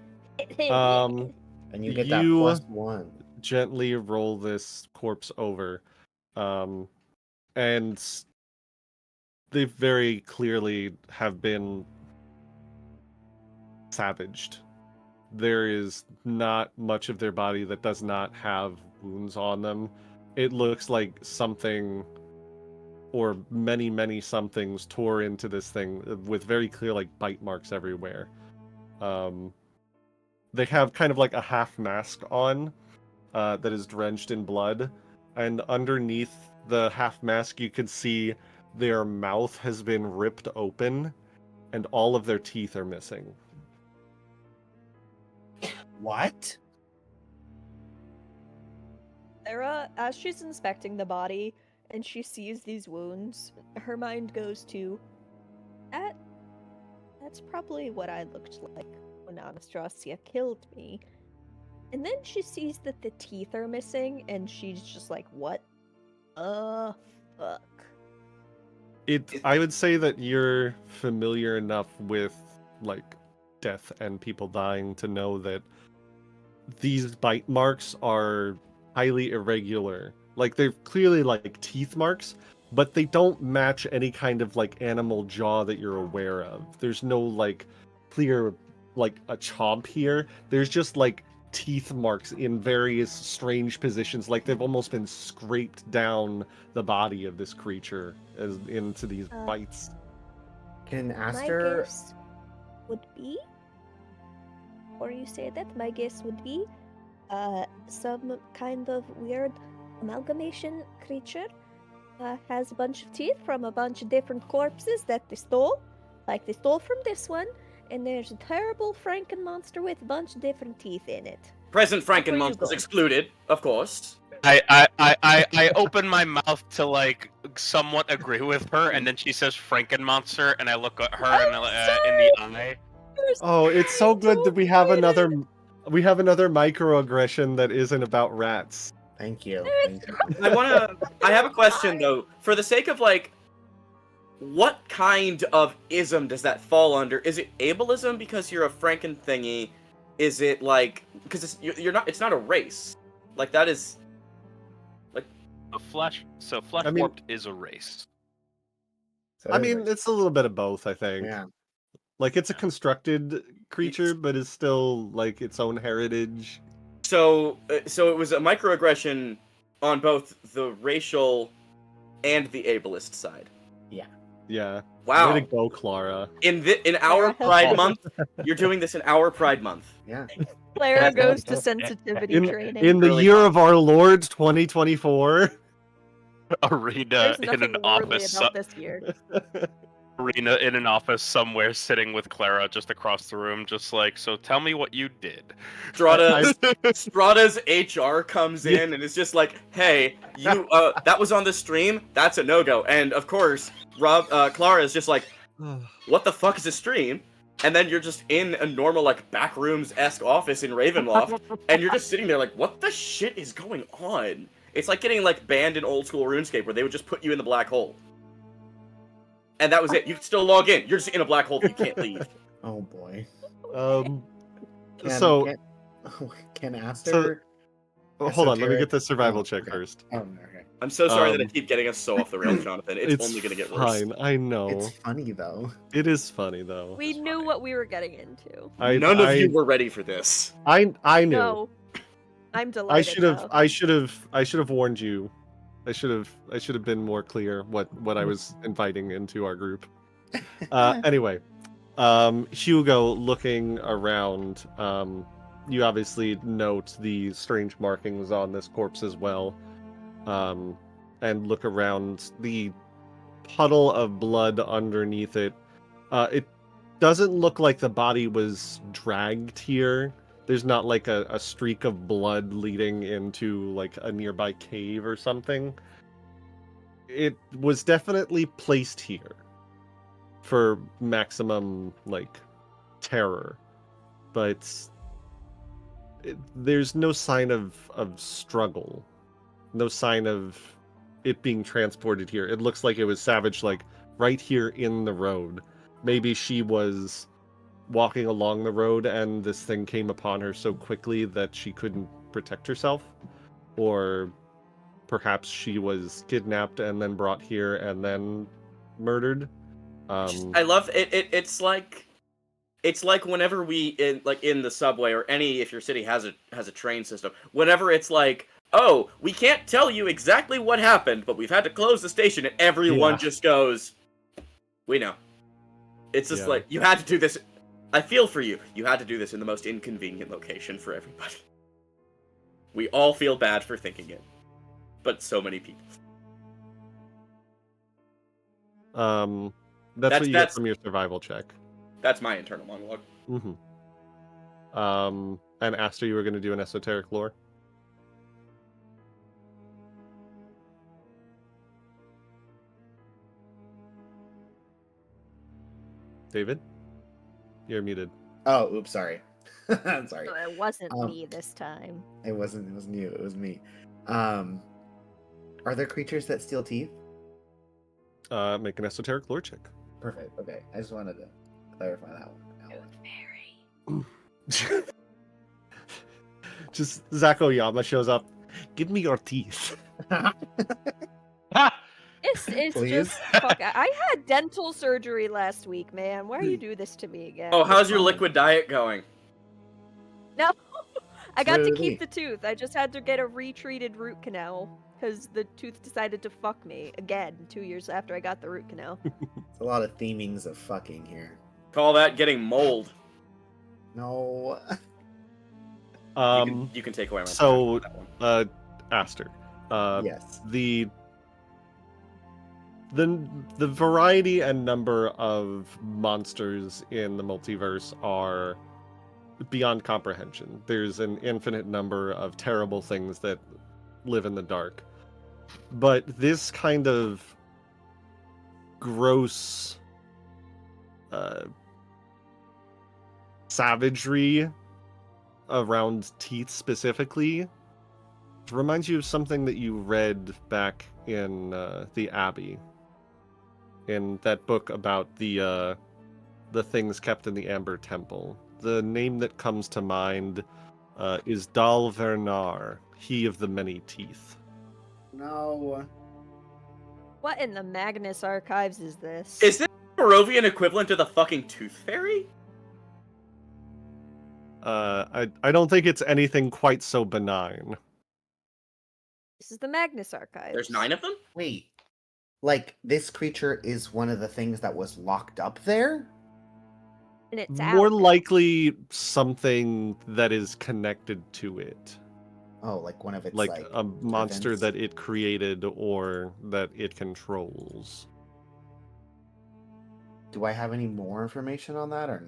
you get that +1. Gently roll this corpse over. And they very clearly have been savaged. There is not much of their body that does not have wounds on them. It looks like something, or many somethings, tore into this thing with very clear like bite marks everywhere. They have kind of like a half mask on that is drenched in blood, and underneath the half mask you can see their mouth has been ripped open and all of their teeth are missing. What? Sarah, as she's inspecting the body and she sees these wounds, her mind goes to that's probably what I looked like when Anastasia killed me. And then she sees that the teeth are missing and she's just like, what? Fuck. I would say that you're familiar enough with like death and people dying to know that these bite marks are highly irregular. Like they're clearly like teeth marks, but they don't match any kind of like animal jaw that you're aware of. There's no like clear like a chomp here. There's just like teeth marks in various strange positions, like they've almost been scraped down the body of this creature into these bites. Can Aster would be, or you say that, my guess would be, some kind of weird amalgamation creature. Has a bunch of teeth from a bunch of different corpses that they stole. Like they stole from this one, and there's a terrible Franken monster with a bunch of different teeth in it. Present Where you Frankenmonsters go? excluded, of course. I open my mouth to like somewhat agree with her, and then she says Frankenmonster, and I look at her in the eye. Oh, it's so good that we have another microaggression that isn't about rats. Thank you. Thank you. I have a question though. For the sake of like, what kind of ism does that fall under? Is it ableism because you're a Franken thingy? Is it like because you're not? It's not a race. Like that is. Flesh I mean- warped is a race. So I it is mean, it's a little bit of both, I think. yeah. Like, it's a constructed creature, but is still, like, its own heritage. So it was a microaggression on both the racial and the ableist side. Yeah. Wow. Way to go, Clara. In our Clara, Pride help. Month, you're doing this in our Pride Month. Yeah. Clara goes to sensitivity training. In the Really year fun. of our Lord 2024. Arena There's in nothing an worldly office. about this year. Arena in an office somewhere, sitting with Clara just across the room, just like, so tell me what you did. Strahda's HR comes in and is just like, "Hey, you that was on the stream. That's a no-go." And of course, Clara is just like, "What the fuck is a stream?" And then you're just in a normal like backrooms-esque office in Ravenloft, and you're just sitting there like, "What the shit is going on?" It's like getting like banned in old school RuneScape where they would just put you in the black hole. And that was it. You can still log in. You're just in a black hole. You can't leave. Oh boy. Can Aster? Hold on, let me get the Esoteric- survival oh, check okay. first. Oh, okay. I'm so sorry that I Um, keep getting us so off the rails, Jonathan. It's only gonna get worse. fine. I know. It's funny though. It is funny though. We knew what we were getting into. None of you were ready for this. I knew. No. I'm delighted. I should have warned you. I should have been more clear what I was inviting into our group. Anyway, Hugo, looking around, you obviously note the strange markings on this corpse as well, and look around the puddle of blood underneath it. It doesn't look like the body was dragged here. There's not like a streak of blood leading into like a nearby cave or something. It was definitely placed here for maximum like terror, but there's no sign of struggle, no sign of it being transported here. It looks like it was savaged like right here in the road. Maybe she was walking along the road and this thing came upon her so quickly that she couldn't protect herself, or perhaps she was kidnapped and then brought here and then murdered. I love it. It's like whenever we in the subway or if your city has a train system. Whenever it's like, oh, we can't tell you exactly what happened, but we've had to close the station, and everyone just goes, we know. It's just like you had to do this. I feel for you. You had to do this in the most inconvenient location for everybody. We all feel bad for thinking it, but so many people. That's what you get from your survival check. That's my internal monologue. Mm-hmm. And Aster, you were going to do an esoteric lore? David? You're muted. Oh, oops, sorry. I'm sorry. No, it wasn't me this time. It wasn't you, it was me. Are there creatures that steal teeth? Make an esoteric lore check. Perfect. Okay. I just wanted to clarify that one. Very. Just Zach Oyama shows up. Give me your teeth. This is Please? just fuck. I had dental surgery last week, man. Why you do this to me again? Oh, how's your liquid diet going? No, I got to Really? keep the tooth. I just had to get a retreated root canal because the tooth decided to fuck me again 2 years after I got the root canal. It's a lot of themings of fucking here. Call that getting mold. No. You can take away my So, that one. Aster, Yes. the variety and number of monsters in the multiverse are beyond comprehension. There's an infinite number of terrible things that live in the dark. But this kind of gross savagery around teeth specifically reminds you of something that you read back in the Abbey, in that book about the things kept in the Amber Temple. The name that comes to mind is Dal Vernar, he of the many teeth. No. What in the Magnus archives is this? Is this Barovian equivalent to the fucking Tooth Fairy? I don't think it's anything quite so benign. This is the Magnus archives. There's 9 of them? Wait. Like, this creature is one of the things that was locked up there? And it's More out now. likely something that is connected to it. Oh, like one of its, Like like a monster servants? that it created or that it controls. Do I have any more information on that or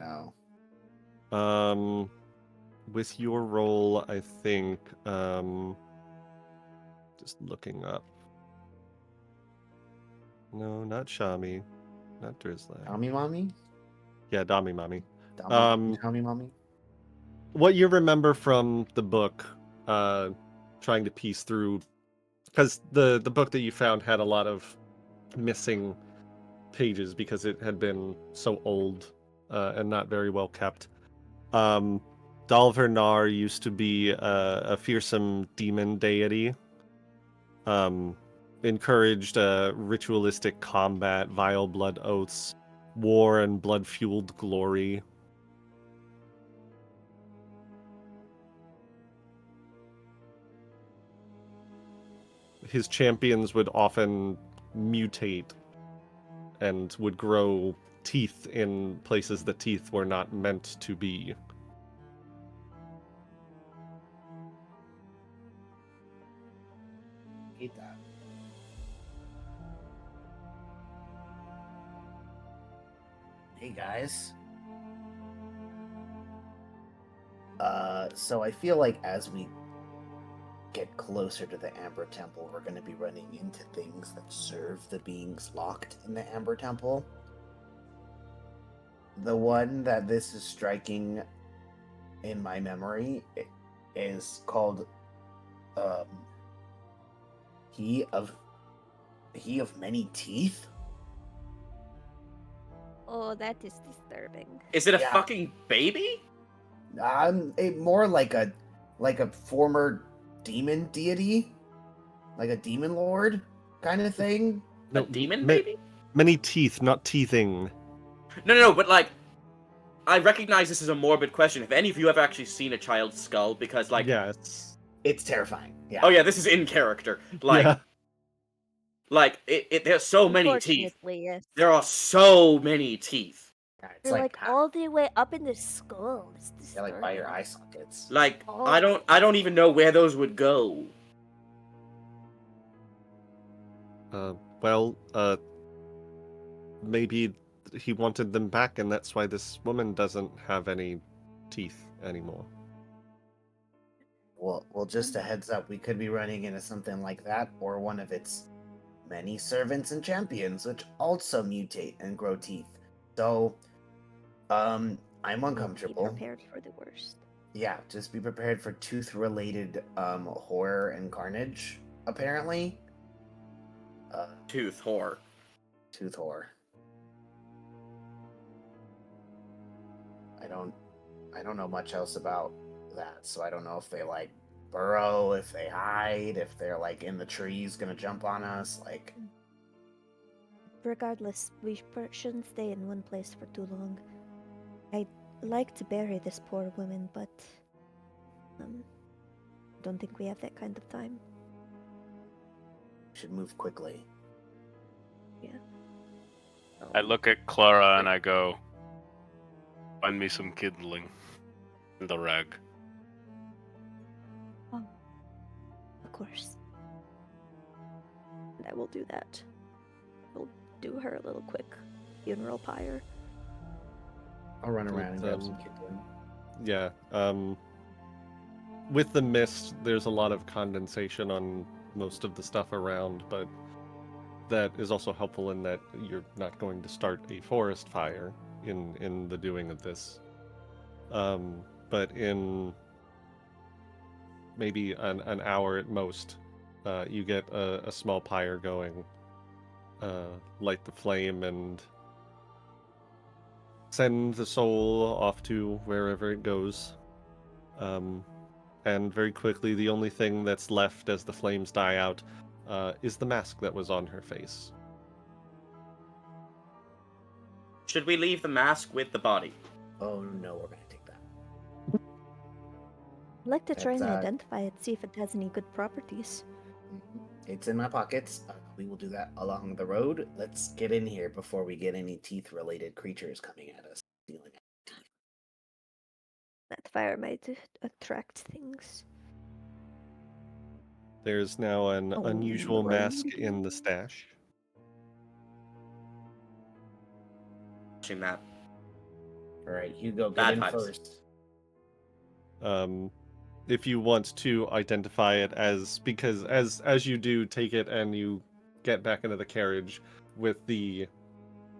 no? With your role, I think, just looking up. No, not Shami, not Drizzler. Tommy Mommy? Yeah, Dami Mami. Tommy Mommy? What you remember from the book, trying to piece through, because the book that you found had a lot of missing pages because it had been so old and not very well kept. Dalvernar used to be a fearsome demon deity. Encouraged ritualistic combat, vile blood oaths, war, and blood-fueled glory. His champions would often mutate and would grow teeth in places the teeth were not meant to be. Hate that. Hey guys. So I feel like as we get closer to the Amber Temple, we're going to be running into things that serve the beings locked in the Amber Temple. The one that this is striking in my memory is called He of Many Teeth. Oh, that is disturbing. Is it a Yeah. fucking baby? More like a former demon deity, like a demon lord kind of thing. A demon baby? Many teeth, not teething. No, but like, I recognize this is a morbid question. Have any of you ever actually seen a child's skull? Because like, Yeah, It's terrifying. Yeah. oh yeah, this is in character. Like, yeah. like there's so many teeth. Unfortunately, yes. There are so many teeth. Yeah, it's They're like like all the way up in the skull. It's yeah, like by your disturbing. eye sockets. Like, Oh. I don't even know where those would go. Well, maybe he wanted them back, and that's why this woman doesn't have any teeth anymore. Well, just a heads up, we could be running into something like that, or one of its many servants and champions, which also mutate and grow teeth. So, I'm Be uncomfortable. prepared for the worst. Yeah, just be prepared for tooth-related horror and carnage. Apparently, Tooth whore. tooth horror. I don't know much else about that, so I don't know if they like burrow, if they hide, if they're like in the trees gonna jump on us. Like, Regardless, we shouldn't stay in one place for too long. I'd like to bury this poor woman, but don't think we have that kind of time. we should move quickly. Yeah. I look at Clara and I go, Find me some kindling and a rag. Oh, of course. And I will do that. We'll do her a little quick funeral pyre. I'll run around and grab With, some kindling. Yeah. With the mist, there's a lot of condensation on most of the stuff around, but that is also helpful in that you're not going to start a forest fire in the doing of this. But in maybe an hour at most, you get a small pyre going, light the flame, and send the soul off to wherever it goes. And very quickly, the only thing that's left as the flames die out is the mask that was on her face. Should we leave the mask with the body? Oh no, we're gonna take that. I'd like to try and That's, identify it, see if it has any good properties. It's in my pockets. We will do that along the road. Let's get in here before we get any teeth-related creatures coming at us. Stealing our teeth. That fire might attract things. There's now an unusual mask in the stash. Watching that. All right, Hugo, get Bad in vibes. first. If you want to identify it because as you do take it and you get back into the carriage with the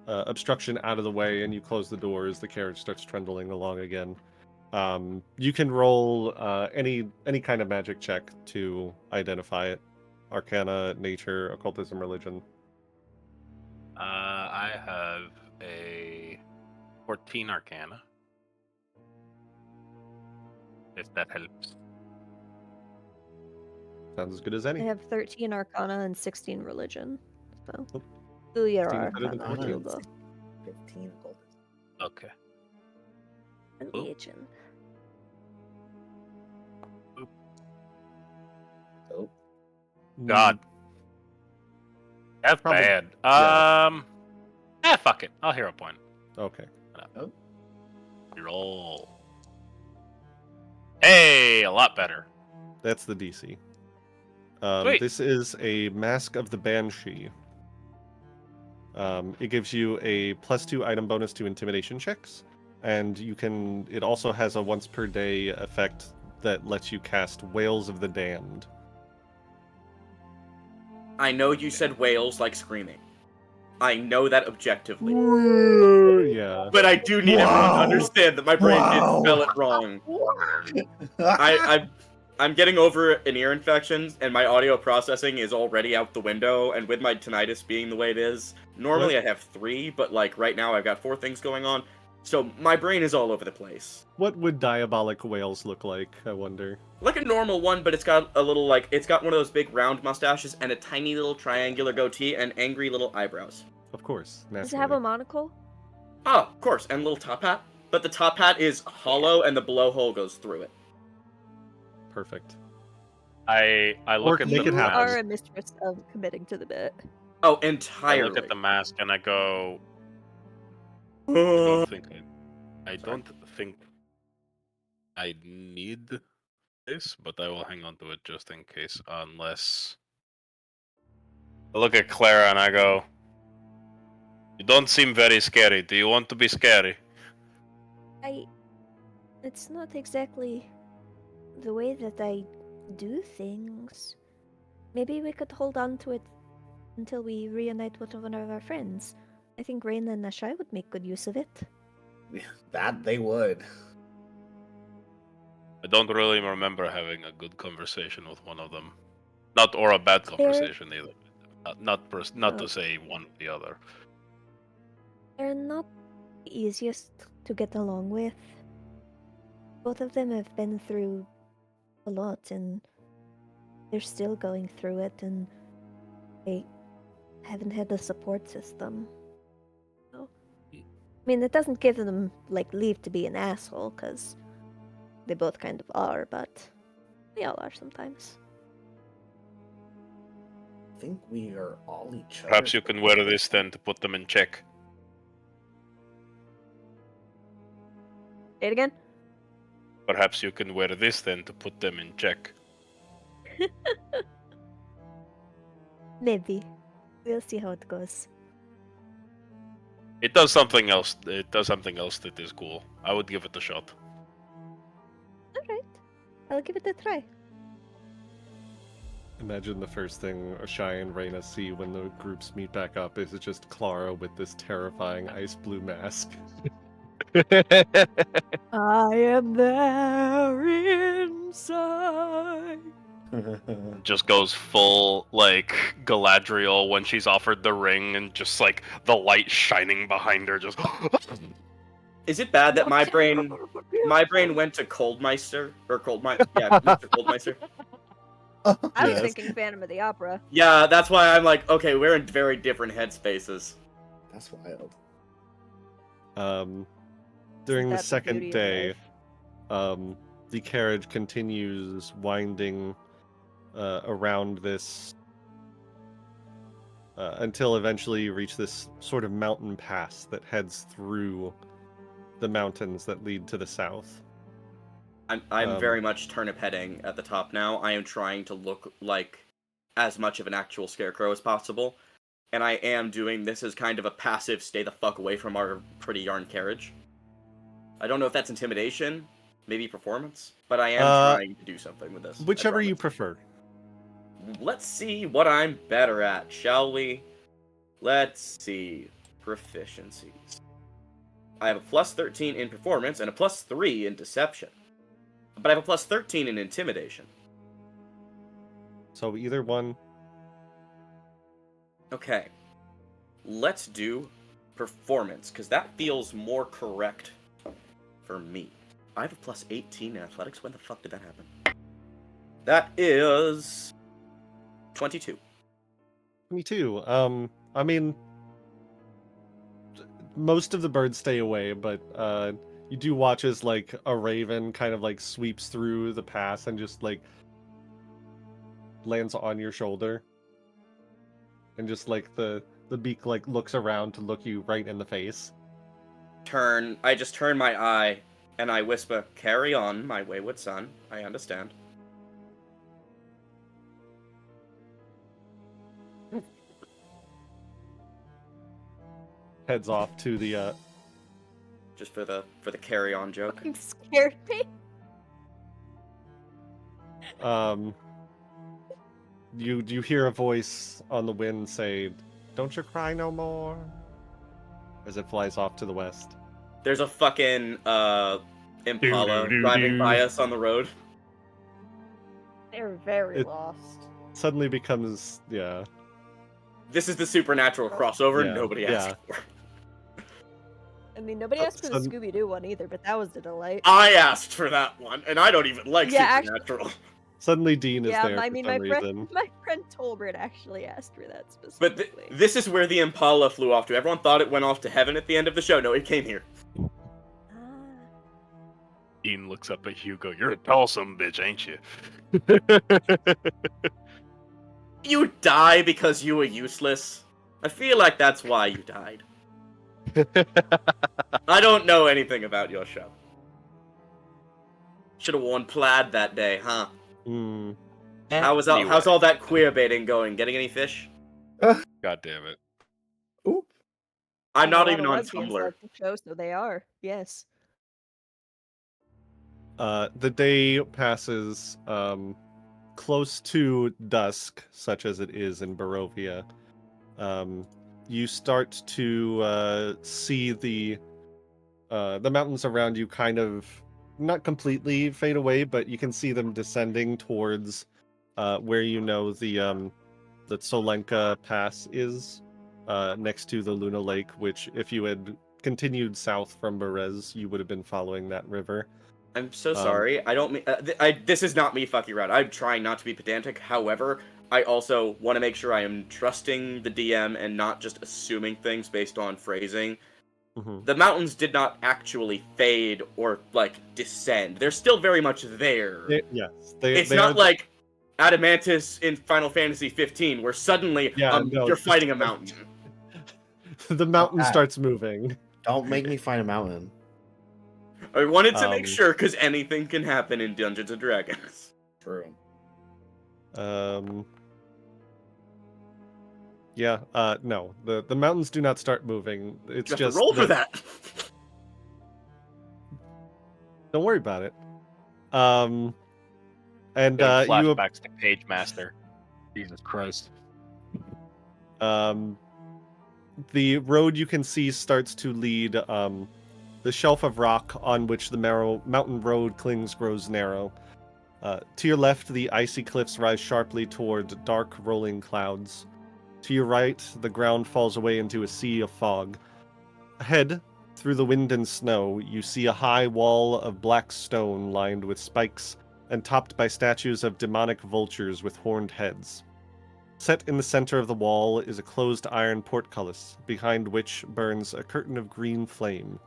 obstruction out of the way and you close the doors, the carriage starts trundling along again. You can roll any kind of magic check to identify it. Arcana, nature, occultism, religion. I have a 14 Arcana. If that helps. Sounds as good as I any. have 13 Arcana and 16 Religion. So, Oh. do your 16 is better than Arcana, 14. Hugo. 15 golden. Okay. Religion. Oh, God. That's Probably- bad. yeah. Fuck it. I'll hero point. Okay. Roll. Hey, a lot better. That's the DC. Sweet. This is a Mask of the Banshee. It gives you a +2 item bonus to intimidation checks, and it also has a once per day effect that lets you cast Wails of the Damned. I know you said whales like screaming. I know that objectively. Yeah. But I do need everyone to Wow. understand that my brain Wow. did spell it wrong. I'm getting over an ear infection, and my audio processing is already out the window, and with my tinnitus being the way it is, normally I have 3, but like right now I've got 4 things going on, so my brain is all over the place. What would diabolic whales look like, I wonder? Like a normal one, but it's got a little, like, it's got one of those big round mustaches, and a tiny little triangular goatee, and angry little eyebrows. Of course. Does it have a Naturally. monocle? Oh, of course, and a little top hat. But the top hat is hollow, and the blowhole goes through it. Perfect. I look Or at make the it happen. You mask. are a mistress of committing to the bit. Oh, I entirely. look at the mask and I go. I don't think I need this, but I will hang on to it just in case. Unless I look at Clara and I go, "You don't seem very scary. Do you want to be scary?" It's not exactly the way that I do things. Maybe we could hold on to it until we reunite with one of our friends. I think Rain and Nashai would make good use of it. that they would. I don't really remember having a good conversation with one of them. Or a bad conversation either. Not Oh. to say one or the other. They're not the easiest to get along with. Both of them have been through a lot, and they're still going through it, and they haven't had a support system. So, I mean, it doesn't give them like leave to be an asshole, because they both kind of are, but we all are sometimes. I think we are all each other. Perhaps you can wear this then to put them in check. Say it again. Perhaps you can wear this then to put them in check. Maybe. We'll see how it goes. It does something else. It does something else that is cool. I would give it a shot. Alright. I'll give it a try. Imagine the first thing Shy and Reyna see when the groups meet back up is just Clara with this terrifying ice blue mask. I am there inside. Just goes full like Galadriel when she's offered the ring, and just like the light shining behind her. Just Is it bad that my brain went to Coldmeister or Mr. Coldmeister? I was Yes. thinking Phantom of the Opera. Yeah, that's why I'm like, okay, we're in very different headspaces. That's wild. During the That's the second beauty of day, life. the carriage continues winding around this until eventually you reach this sort of mountain pass that heads through the mountains that lead to the south. I'm very much turnip heading at the top now. I am trying to look like as much of an actual scarecrow as possible. And I am doing this as kind of a passive stay the fuck away from our pretty yarn carriage. I don't know if that's intimidation, maybe performance, but I am trying to do something with this. I Whichever you promise. prefer. Let's see what I'm better at, shall we? Let's see. Proficiencies. I have a plus 13 in performance and a plus 3 in deception. But I have a plus 13 in intimidation. So either one. Okay. Let's do performance, because that feels more correct for me. I have a plus 18 in athletics. When the fuck did that happen? That is 22. Me too. I mean, most of the birds stay away, but you do watch as like a raven kind of like sweeps through the pass and just like lands on your shoulder, and just like the beak like looks around to look you right in the face. I just turn my eye and I whisper, "Carry on, my wayward son. I understand." Heads off to the Just for the carry on joke. Fucking scared me. you hear a voice on the wind say, "Don't you cry no more," as it flies off to the west. There's a fucking Impala Do-do-do-do. driving by us on the road. They're very It- lost. Suddenly becomes This is the supernatural crossover Yeah, nobody asked for. I mean, nobody asked for the Sudden- Scooby-Doo one either, but that was a delight. I asked for that one, and I don't even like Yeah, supernatural. Suddenly Dean is Yeah, there I for mean, some my reason. friend Tolbert actually asked for that But specifically. this is where the Impala flew off to. Everyone thought it went off to heaven at the end of the show. No, it came here. Ian looks up at Hugo. You're a tallsome bitch, ain't you? You die because you were useless. I feel like that's why you died. I don't know anything about your show. Should have worn plaid that day, huh? Hmm. How's Anyway. all that queer baiting going? Getting any fish? God damn it. Oop. I'm not There's a even lot on of lesbians Tumblr. like the show, so they are. Yes. The day passes close to dusk, such as it is in Barovia. You start to see the mountains around you kind of not completely fade away, but you can see them descending towards where you know the Solenka Pass is, next to the Luna Lake, which if you had continued south from Berez, you would have been following that river. I'm so sorry. I don't mean. This is not me fucking around. I'm trying not to be pedantic. However, I also want to make sure I am trusting the DM and not just assuming things based on phrasing. Mhm. The mountains did not actually fade or like descend. They're still very much there. Yes, It's they not are- like Adamantis in Final Fantasy 15, where suddenly Yeah, no, you're just- fighting a mountain. the mountain Okay. starts moving. Don't make me find a mountain. I wanted to make Um, sure, because anything can happen in Dungeons and Dragons. True. Yeah, no. The mountains do not start moving. It's You have just to roll for that. Don't worry about it. And Getting you flashbacks to Page Master. Jesus Christ. the road you can see starts to lead the shelf of rock on which the mountain road clings grows narrow. To your left, the icy cliffs rise sharply toward dark rolling clouds. To your right, the ground falls away into a sea of fog. Ahead, through the wind and snow, you see a high wall of black stone lined with spikes and topped by statues of demonic vultures with horned heads. Set in the center of the wall is a closed iron portcullis, behind which burns a curtain of green flame.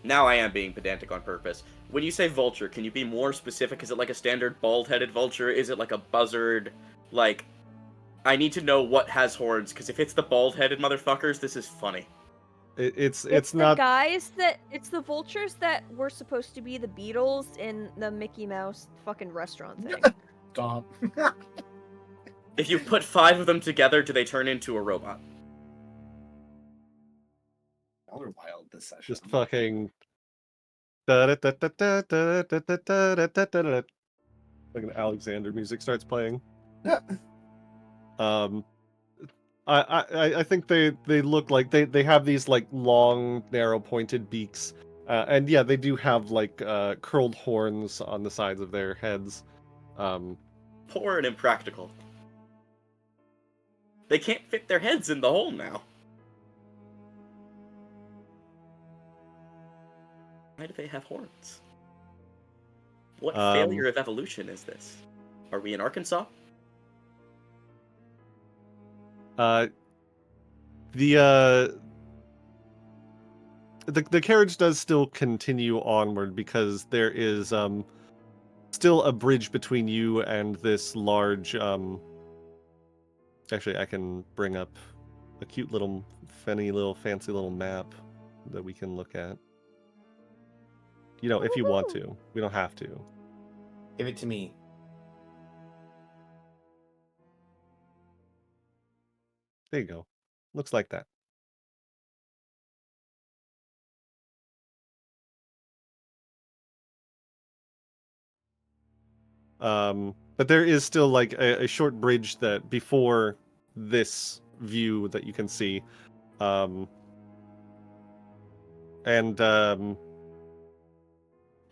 Now I am being pedantic on purpose. When you say vulture, can you be more specific? Is it like a standard bald-headed vulture? Is it like a buzzard? Like, I need to know what has horns, because if it's the bald-headed motherfuckers, this is funny. It's the not guys that it's the vultures that were supposed to be the Beatles in the Mickey Mouse fucking restaurant thing. Stop. If you put 5 of them together, do they turn into a robot? Y'all are wild this session. just fucking. Like an Alexander music starts playing. I think they look like they have these like long, narrow, pointed beaks, and yeah, they do have like curled horns on the sides of their heads. Poor and impractical. They can't fit their heads in the hole now. Why do they have horns? What failure of evolution is this? Are we in Arkansas? The carriage does still continue onward because there is still a bridge between you and this large actually I can bring up a cute little fancy little map that we can look at. You know, if you want to. We don't have to. Give it to me. There you go. Looks like that. But there is still like a short bridge that before this view that you can see.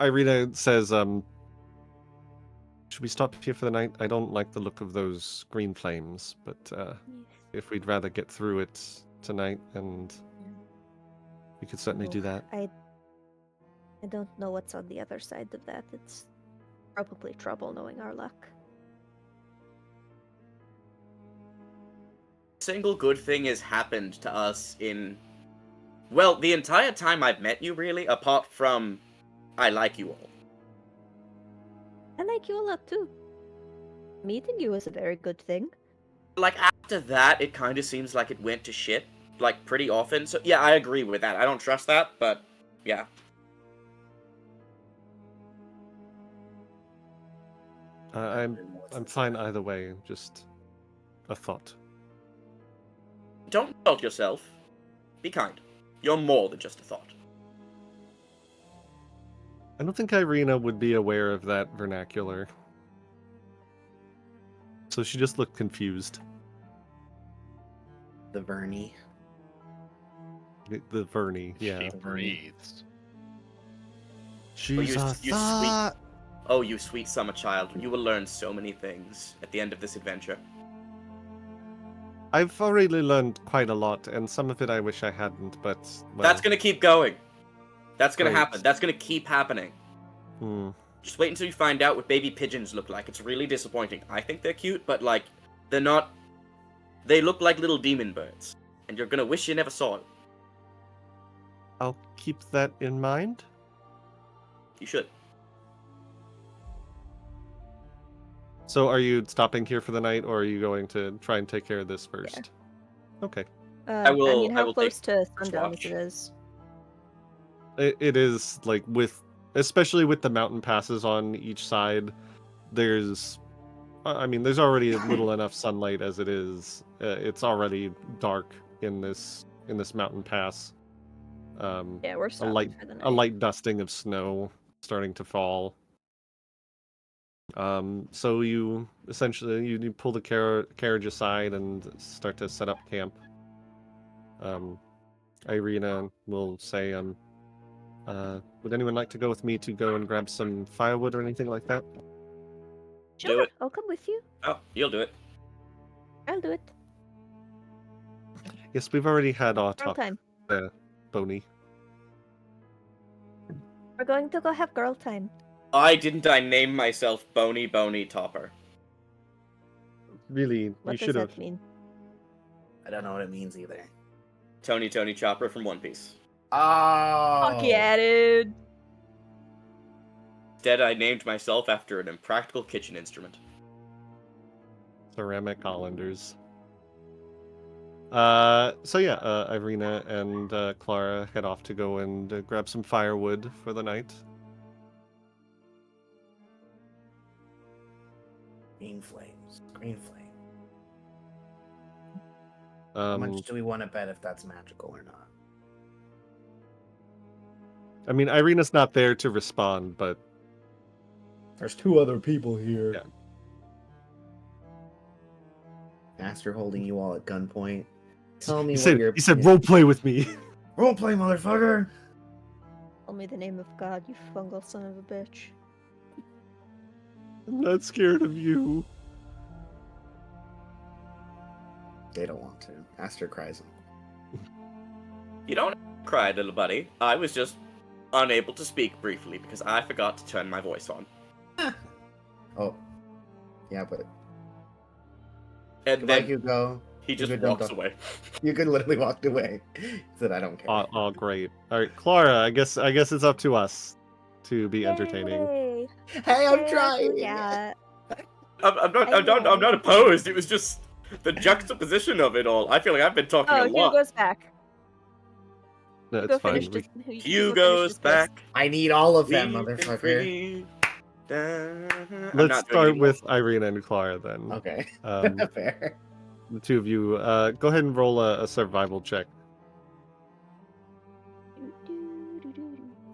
Ireena says, should we stop here for the night? I don't like the look of those green flames, but if we'd rather get through it tonight, and we could certainly do that. I don't know what's on the other side of that. It's probably trouble, knowing our luck. Single good thing has happened to us in, well, the entire time I've met you, really, apart from I like you all. I like you a lot too. Meeting you is a very good thing. Like, after that, it kind of seems like it went to shit, like, pretty often. So, yeah, I agree with that. I don't trust that, but, yeah. I'm fine either way, just a thought. Don't insult yourself. Be kind. You're more than just a thought. I don't think Ireena would be aware of that vernacular. So she just looked confused. The Vernie. The Vernie, yeah. She breathes. She's you a thought. Oh, you sweet summer child. You will learn so many things at the end of this adventure. I've already learned quite a lot, and some of it I wish I hadn't, but... Well, That's gonna keep going. That's gonna Right. happen. That's gonna keep happening. Just wait until you find out what baby pigeons look like. It's really disappointing. I think they're cute, but, like, they're not... They look like little demon birds. And you're gonna wish you never saw it. I'll keep that in mind. You should. So are you stopping here for the night, or are you going to try and take care of this first? Okay. I will how take close to first sundown watch. it is? it is like especially with the mountain passes on each side. There's there's already little enough sunlight as it is. It's already dark in this mountain pass. Yeah, we're A stopping light for the night. a light dusting of snow starting to fall. So you essentially you pull the carriage aside and start to set up camp. Ireena will say, would anyone like to go with me to go and grab some firewood or anything like that? Sure, it. I'll come with you. Oh, you'll do it. I'll do it. Yes, we've already had our Girl talk, time. Boney. We're going to go have girl time. I name myself Bony Topper. Really, What you does should have. that mean? I don't know what it means either. Tony Chopper from One Piece. Oh. Fuck yeah, dude. Instead, I named myself after an impractical kitchen instrument. Ceramic Hollanders. So yeah, Ireena and Clara head off to go and grab some firewood for the night. Green flames. Green flame. How Um, much do we want to bet if that's magical or not? I mean, Ireena's not there to respond, but There's two other people here. Yeah. Master holding you all at gunpoint. Tell me he what said your he said role play with me. roleplay, motherfucker. Tell me the name of God, you fungal son of a bitch. I'm not scared of you. They don't want to. Aster cries. You don't cry, little buddy. I was just unable to speak briefly because I forgot to turn my voice on. Oh. Yeah, but And goodbye, then Hugo. he just Hugo walks jumped away. You could literally walk away. He said, I don't care. Oh, great. All right, Clara. I guess it's up to us to be entertaining. Yay. Hey, I'm Heck trying. Yeah. I'm not opposed. It was just the juxtaposition of it all. I feel like I've been talking a Oh, lot. Hugo's back. No, Hugo it's fine. finished his, Hugo Hugo's finished his back. I need all of them, We've been motherfucker. free. I'm Let's not doing start any with Ireena and Clara then. Okay. Fair. The two of you, go ahead and roll a survival check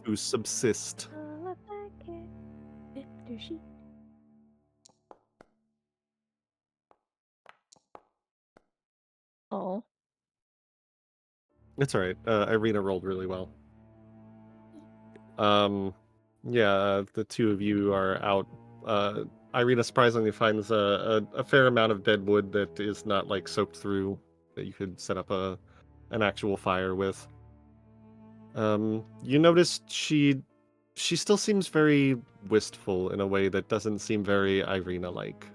to subsist. Oh. It's all right. Ireena rolled really well. Yeah, the two of you are out. Ireena surprisingly finds a fair amount of dead wood that is not like soaked through, that you could set up an actual fire with. You notice she still seems very wistful in a way that doesn't seem very Ireena-like.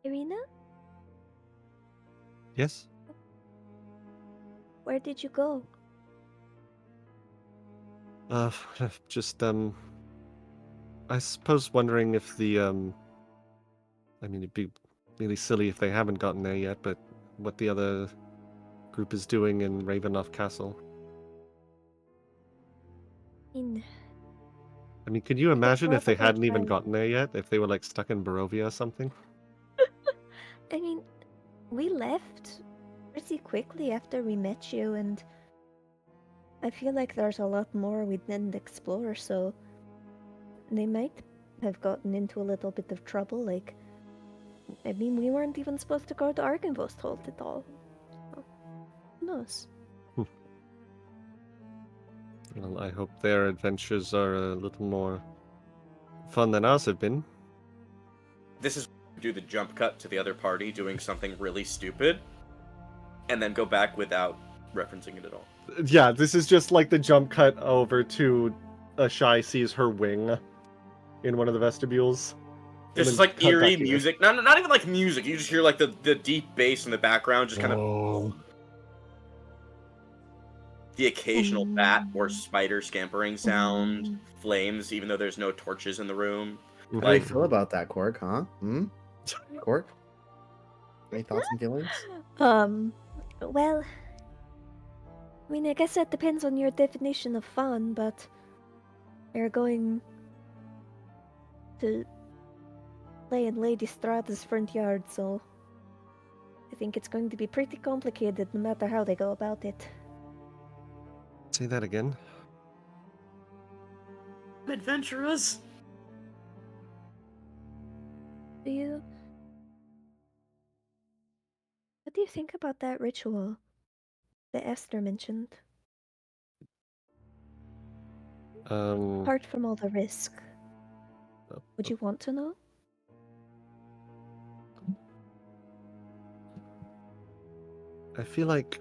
Ireena, Yes? where did you go? Just I suppose wondering if the I mean, it'd be really silly if they haven't gotten there yet, but what the other group is doing in Ravenloft Castle. I mean, could you imagine more if they of a good hadn't even time. gotten there yet? If they were like stuck in Barovia or something? I mean, we left pretty quickly after we met you, and I feel like there's a lot more we didn't explore, so they might have gotten into a little bit of trouble. Like, I mean, we weren't even supposed to go to Argynvostholt at all. So, who knows? Well, I hope their adventures are a little more fun than ours have been. This is do the jump cut to the other party doing something really stupid, and then go back without referencing it at all. Yeah, this is just like the jump cut over to Shai sees her wing in one of the vestibules. This is like eerie music. Not even like music. You just hear like the deep bass in the background, just kind of the occasional bat or spider scampering sound, flames, even though there's no torches in the room. How do you feel about that, Cork, huh? Cork? Any thoughts and feelings? Well, I mean, I guess that depends on your definition of fun, but we're going to play in Lady Strahda's front yard, so I think it's going to be pretty complicated no matter how they go about it. Say that again. Adventurers. Do you... What do you think about that ritual that Esther mentioned? Apart from all the risk, would you want to know? I feel like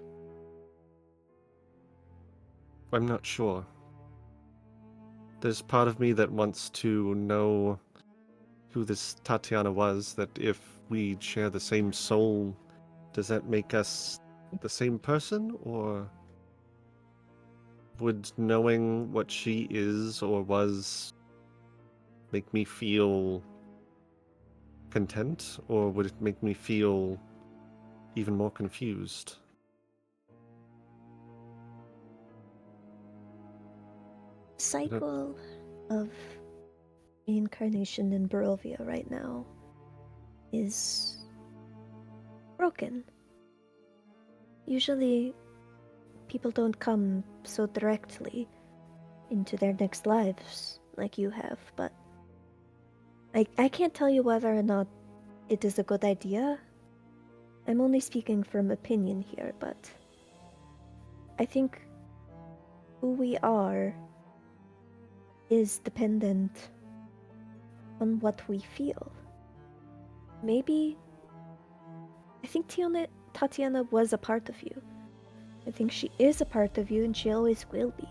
I'm not sure. There's part of me that wants to know who this Tatiana was, that if we share the same soul, does that make us the same person, or would knowing what she is or was make me feel content, or would it make me feel even more confused? Cycle of reincarnation in Barovia right now is broken. Usually, people don't come so directly into their next lives like you have, but I can't tell you whether or not it is a good idea. I'm only speaking from opinion here, but I think who we are is dependent on what we feel. Maybe I think Tatiana was a part of you. I think she is a part of you and she always will be.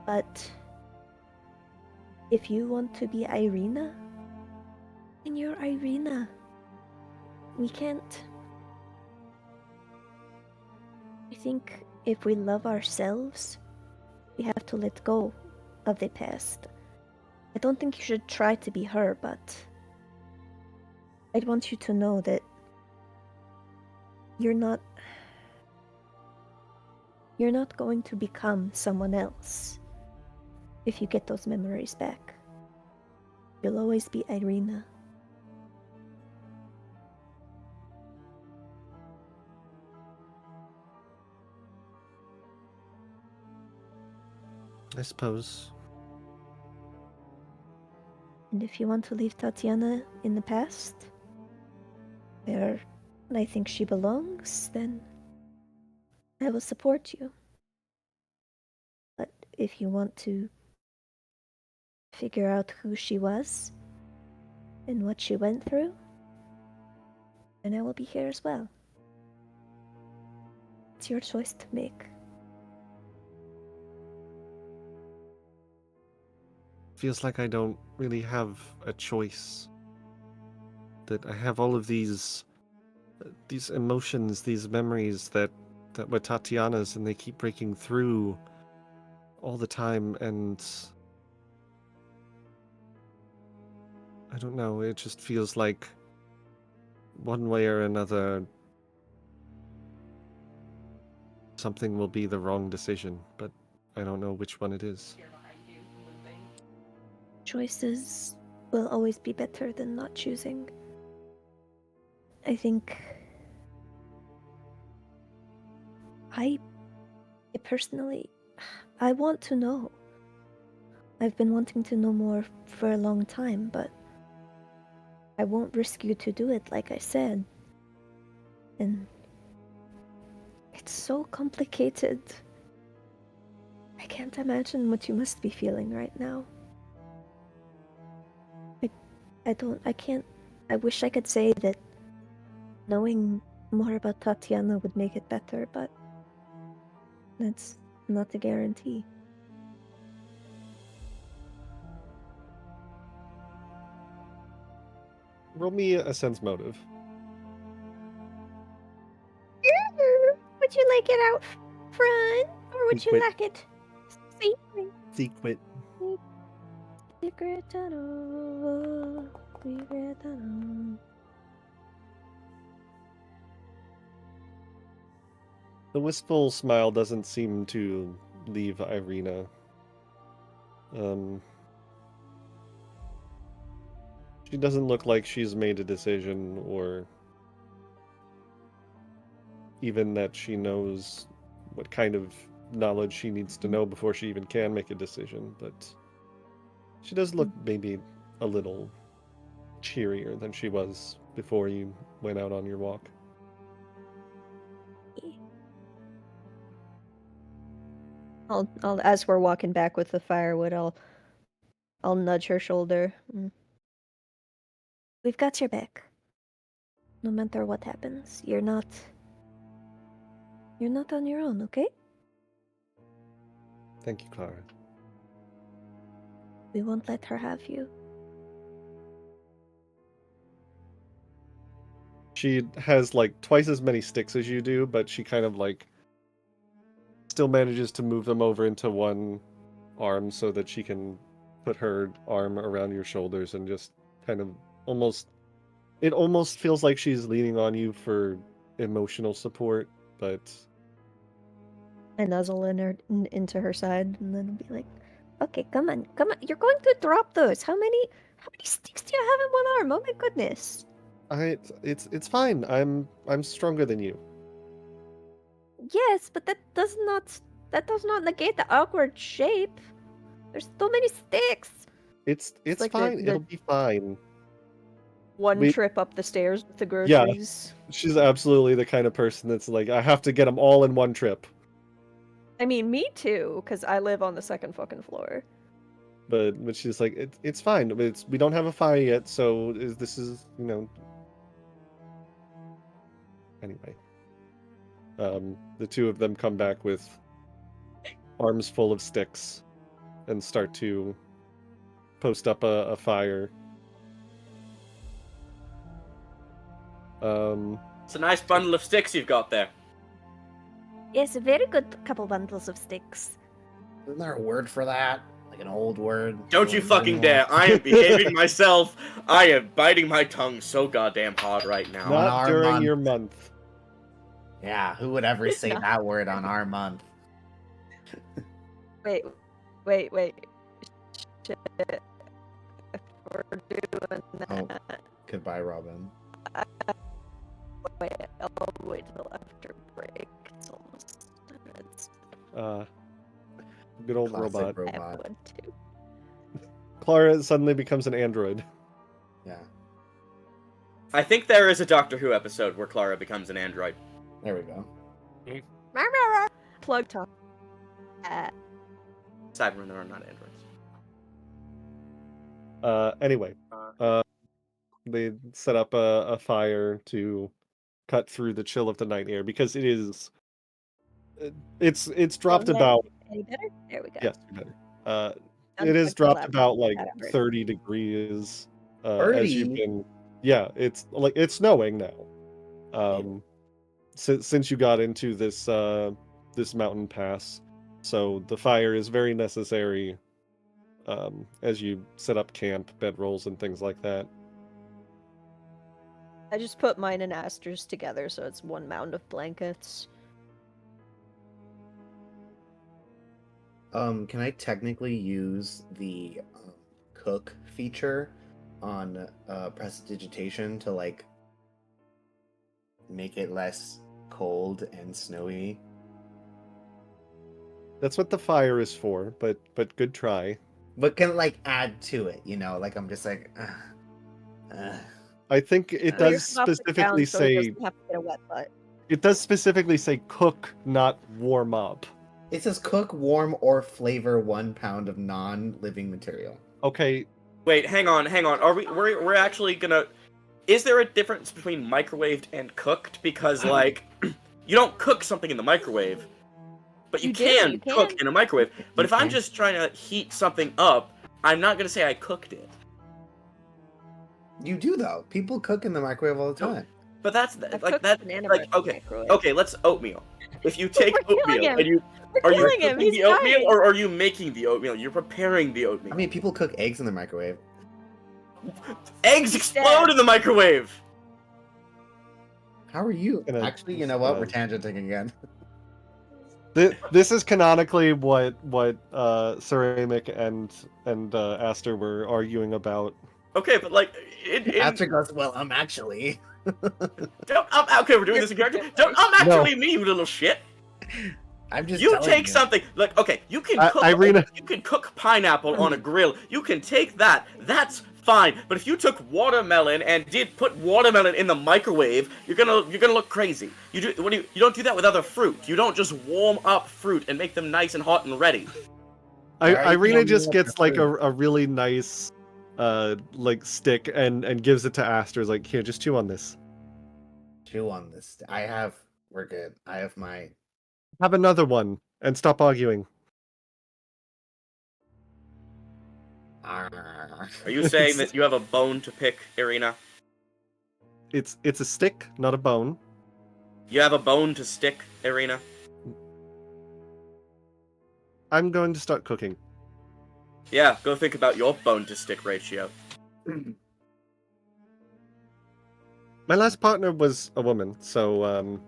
But if you want to be Ireena, then you're Ireena. We can't. I think if we love ourselves, we have to let go of the past. I don't think you should try to be her, but I'd want you to know that you're not going to become someone else if you get those memories back. You'll always be Ireena. I suppose. And if you want to leave Tatiana in the past, where I think she belongs, then I will support you. But if you want to figure out who she was and what she went through, then I will be here as well. It's your choice to make. Feels like I don't really have a choice. That I have all of these emotions, these memories that were Tatiana's, and they keep breaking through all the time, and I don't know, it just feels like one way or another something will be the wrong decision, but I don't know which one it is. Choices will always be better than not choosing. I think I personally, I want to know. I've been wanting to know more for a long time, but I won't risk you to do it, like I said. And it's so complicated. I can't imagine what you must be feeling right now. I wish I could say that knowing more about Tatiana would make it better, but that's not a guarantee. Roll me a sense motive. Would you like it out front, or would you Secret. like it secret? Secret. Secret tunnel, secret tunnel. The wistful smile doesn't seem to leave Ireena. She doesn't look like she's made a decision, or even that she knows what kind of knowledge she needs to know before she even can make a decision, but she does look maybe a little cheerier than she was before you went out on your walk. I'll as we're walking back with the firewood, I'll nudge her shoulder. We've got your back. No matter what happens, you're not on your own, okay? Thank you, Clara. We won't let her have you. She has like twice as many sticks as you do, but she kind of like still manages to move them over into one arm so that she can put her arm around your shoulders and just kind of it almost feels like she's leaning on you for emotional support, but I nuzzle into her side, and then I'll be like, Okay, come on. You're going to drop those. How many sticks do you have in one arm? Oh my goodness. it's fine. I'm stronger than you. Yes, but that does not negate the awkward shape. There's so many sticks. It's like fine. It'll be fine. one We- trip up the stairs with the Yeah. groceries. She's absolutely the kind of person that's like, I have to get them all in one trip. I mean, me too, because I live on the second fucking floor. But she's like, it's fine. We don't have a fire yet, so this is Anyway, the two of them come back with arms full of sticks and start to post up a fire. It's a nice bundle of sticks you've got there. Yes, a very good couple bundles of sticks. Isn't there a word for that? Like an old word? Don't you Old fucking word? dare. I am behaving myself. I am biting my tongue so goddamn hard right now. Not Not our during month. your month. Yeah, who would ever say No. that word on our month? Wait. Shit. If we're doing Oh. that, Goodbye, Robin. I'll wait till after break. It's almost. It's, Good old Classic robot. I have robot. one too. Clara suddenly becomes an android. Yeah, I think there is a Doctor Who episode where Clara becomes an android. there we go. Plug talk. Cybermen, there are not androids. Anyway, they set up a fire to cut through the chill of the night air because it's dropped Hey, about Any better? There we go. yes better. Sounds It has like dropped the about like laptop. 30 degrees as 30? you've been. Yeah, it's like it's snowing now. Since you got into this this mountain pass, so the fire is very necessary. As you set up camp, bedrolls, and things like that. I just put mine and Aster's together, so it's one mound of blankets. Can I technically use the cook feature on prestidigitation to like make it less cold and snowy? That's what the fire is for, but good try. But can like add to it, like I'm just like I think it Clear does specifically So he say doesn't have to get a wet butt. it does specifically say cook, not warm up. It says cook, warm, or flavor 1 pound of non-living material. Okay, Wait, hang on. Are we're actually gonna? Is there a difference between microwaved and cooked? Because like, you don't cook something in the microwave, but you You do, can you cook can. in a microwave. But if I'm can. just trying to heat something up, I'm not gonna say I cooked it. You do though. People cook in the microwave all the No. time. But that's I've like cooked that. banana Like bread in the okay, microwave. okay. Let's oatmeal. If you take We're killing oatmeal him. and you We're are you killing him. cooking He's the oatmeal dying. or are you making the oatmeal? You're preparing the oatmeal. I mean, people cook eggs in the microwave. Eggs He's explode dead. in the microwave. How are you? Gonna Actually, you know what? We're describe- tangenting again. This is canonically what Ceramic and Aster were arguing about. Okay, but like, After goes, well, I'm actually. okay, we're doing this in character. I'm actually me, you little shit. I'm just. You telling take you. something like, okay, you can cook. Ireena. You can cook pineapple on a grill. You can take that. That's fine. But if you took watermelon and did put watermelon in the microwave, you're gonna look crazy. You don't do that with other fruit. You don't just warm up fruit and make them nice and hot and ready. Ireena just gets like a really nice like stick and gives it to Aster. Like, here, just chew on this. Chew on this. We're good. I have my. Have another one and stop arguing. Are you saying that you have a bone to pick, Ireena? It's a stick, not a bone. You have a bone to stick, Ireena? I'm going to start cooking. Yeah, go think about your bone to stick ratio. My last partner was a woman, so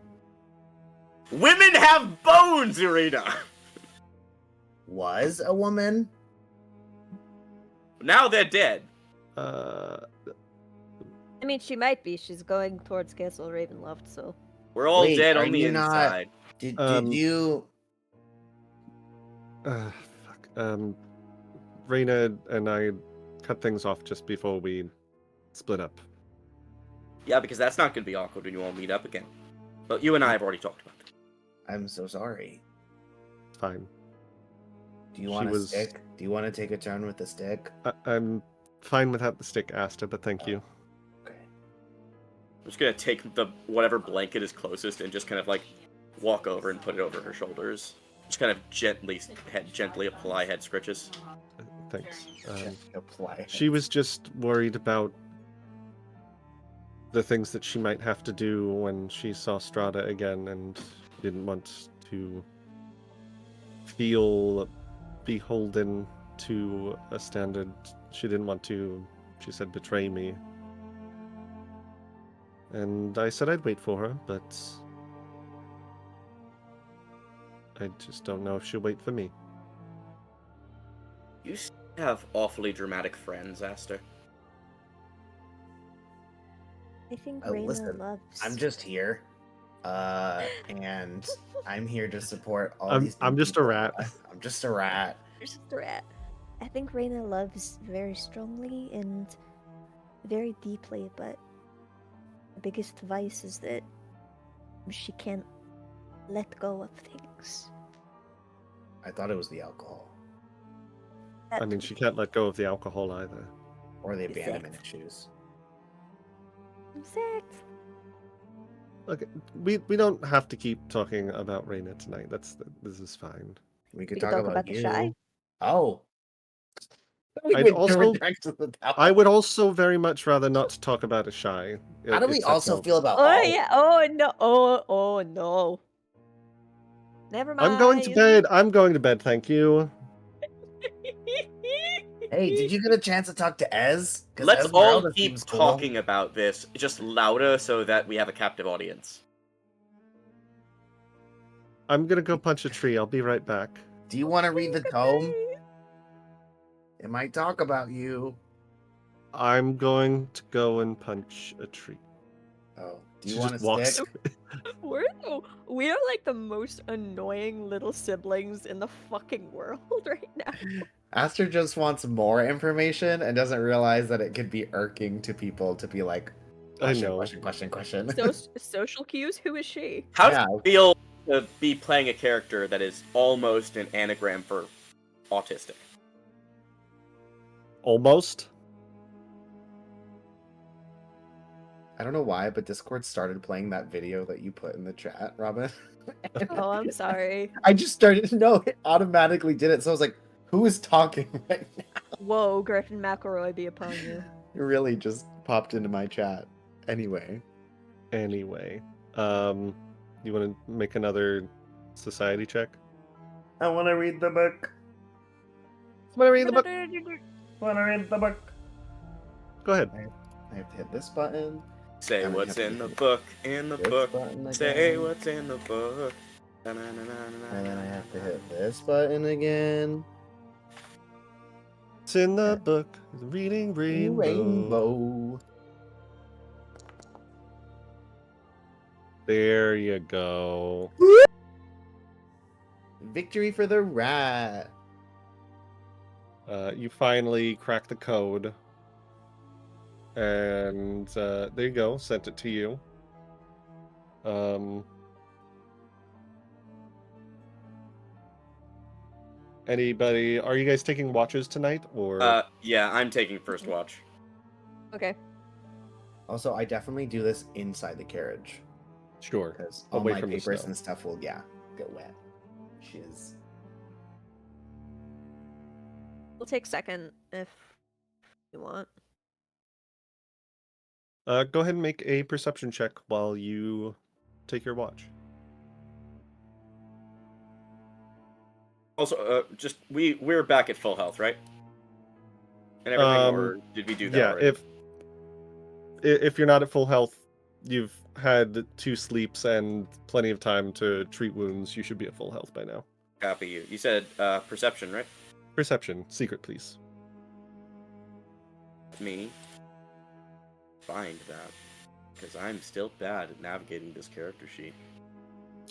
Women have bones, Ireena! Was a woman? Now they're dead. I mean, she might be. She's going towards Castle Ravenloft, so. We're all Wait, dead are on the you not- inside. Did you? fuck. Reyna and I cut things off just before we split up. Yeah, because that's not going to be awkward when you all meet up again. But you and I have already talked about it. I'm so sorry. Fine. Do you want a stick? Do you want to take a turn with the stick? I'm fine without the stick, Asta, but thank you. Okay. I'm just going to take the whatever blanket is closest and just kind of like walk over and put it over her shoulders. Just kind of gently apply head scritches. Thanks. Apply. She was just worried about the things that she might have to do when she saw Strahda again and didn't want to feel beholden to a standard. She didn't want to, she said, betray me. And I said I'd wait for her, but I just don't know if she'll wait for me. You have awfully dramatic friends, Aster. I think Oh, Reyna listen, loves. I'm just here. And I'm here to support all these. I'm just a people. rat. I'm just a rat. Just a rat. I think Reyna loves very strongly and very deeply, but the biggest vice is that she can't let go of things. I thought it was the alcohol I mean, she can't let go of the alcohol either. or the Is that- abandonment issues. Exact. Okay, we don't have to keep talking about Reyna tonight. This is fine. We could We talk could talk about about the you. shy. Oh. We I'd went also- back to the tower. I would also very much rather not talk about a shy. How do we except also now. feel about? Oh yeah. Oh no. Oh no. Never mind. I'm going to bed. I'm going to bed. Thank you. Hey, did you get a chance to talk to Ez? 'Cause Let's all Ezmerelda keep seems cool. talking about this just louder so that we have a captive audience. I'm gonna go punch a tree. I'll be right back. Do you want to read the tome? It might talk about you. I'm going to go and punch a tree. Oh, do you She want just a walks. stick? We are like the most annoying little siblings in the fucking world right now. Aster just wants more information and doesn't realize that it could be irking to people to be like, I question, know. question. Social cues. Who is she? How does Yeah. it feel to be playing a character that is almost an anagram for autistic? Almost. I don't know why, but Discord started playing that video that you put in the chat, Robin. Oh, I'm sorry. I just started. No, it automatically did it. So I was like, "Who is talking right now?" Whoa, Griffin McElroy be upon you. It really just popped into my chat. Anyway, Anyway, you want to make another society check? I want to read the book. I want to read the book. Want to read the book. Go ahead. I have to hit this button. Say I'm what's happy in to the do book, in the This book. button Say again. what's in the book. And then I have to hit this button again. It's in the book. Reading Rainbow. Rainbow. There you go. Victory for the rat. You finally crack the code. And there you go. Sent it to you. Anybody? Are you guys taking watches tonight, or? Yeah, I'm taking first watch. Okay. Also, I definitely do this inside the carriage Sure. because all Away my from the papers snow. and stuff will, get wet. Shiz. We'll take second if you want. Go ahead and make a perception check while you take your watch. Also, just we're back at full health, right? And everything, or did we do that already? If you're not at full health, you've had 2 sleeps and plenty of time to treat wounds. You should be at full health by now. Copy you. You said perception, right? Perception, secret, please. Me find that because I'm still bad at navigating this character sheet.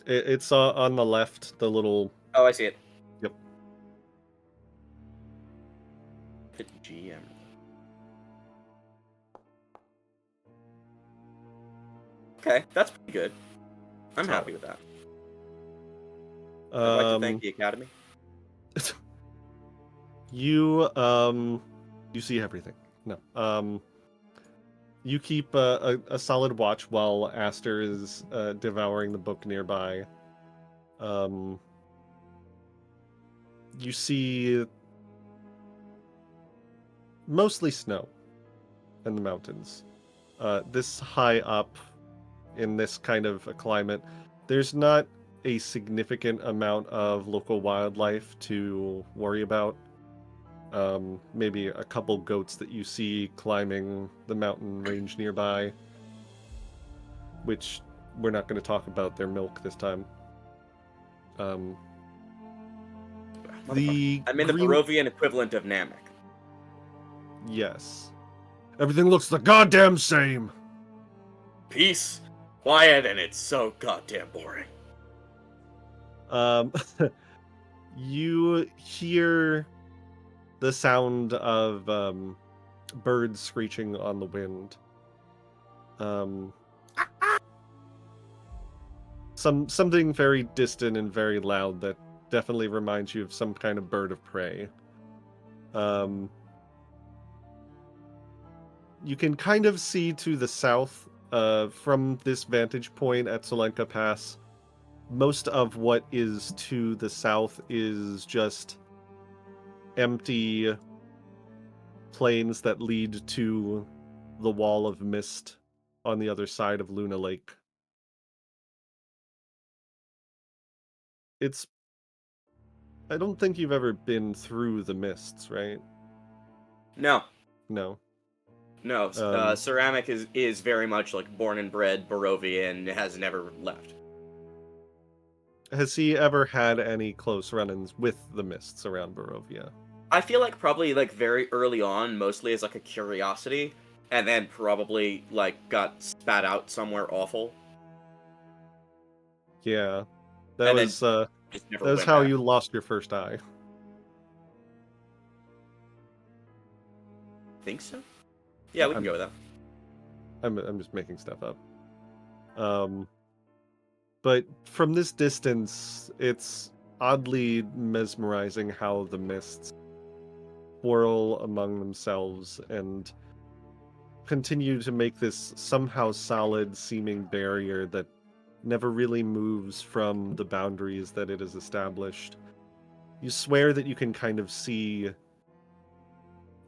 It's on the left, the little. Oh, I see it. Yep. Hit GM. Okay, that's pretty good. I'm happy with that. I'd like to thank the Academy. You see everything. No. You keep a solid watch while Aster is devouring the book nearby. You see mostly snow in the mountains. This high up in this kind of a climate, there's not a significant amount of local wildlife to worry about. Maybe a couple goats that you see climbing the mountain range nearby, which we're not going to talk about their milk this time. I'm in the Barovian equivalent of Namek. Yes. Everything looks the goddamn same. Peace, quiet, and it's so goddamn boring. You hear the sound of birds screeching on the wind. Something very distant and very loud that definitely reminds you of some kind of bird of prey. You can kind of see to the south from this vantage point at Solenka Pass. Most of what is to the south is just empty plains that lead to the wall of mist on the other side of Luna Lake. I don't think you've ever been through the mists, right? No. Ceramic is very much like born and bred Barovian and has never left. Has he ever had any close run-ins with the mists around Barovia? I feel like probably like very early on, mostly as like a curiosity, and then probably like got spat out somewhere awful. Yeah, that was how you lost your first eye. Think so? Yeah, we can go with that. I'm just making stuff up. But from this distance, it's oddly mesmerizing how the mists whirl among themselves and continue to make this somehow solid seeming barrier that never really moves from the boundaries that it has established. You swear that you can kind of see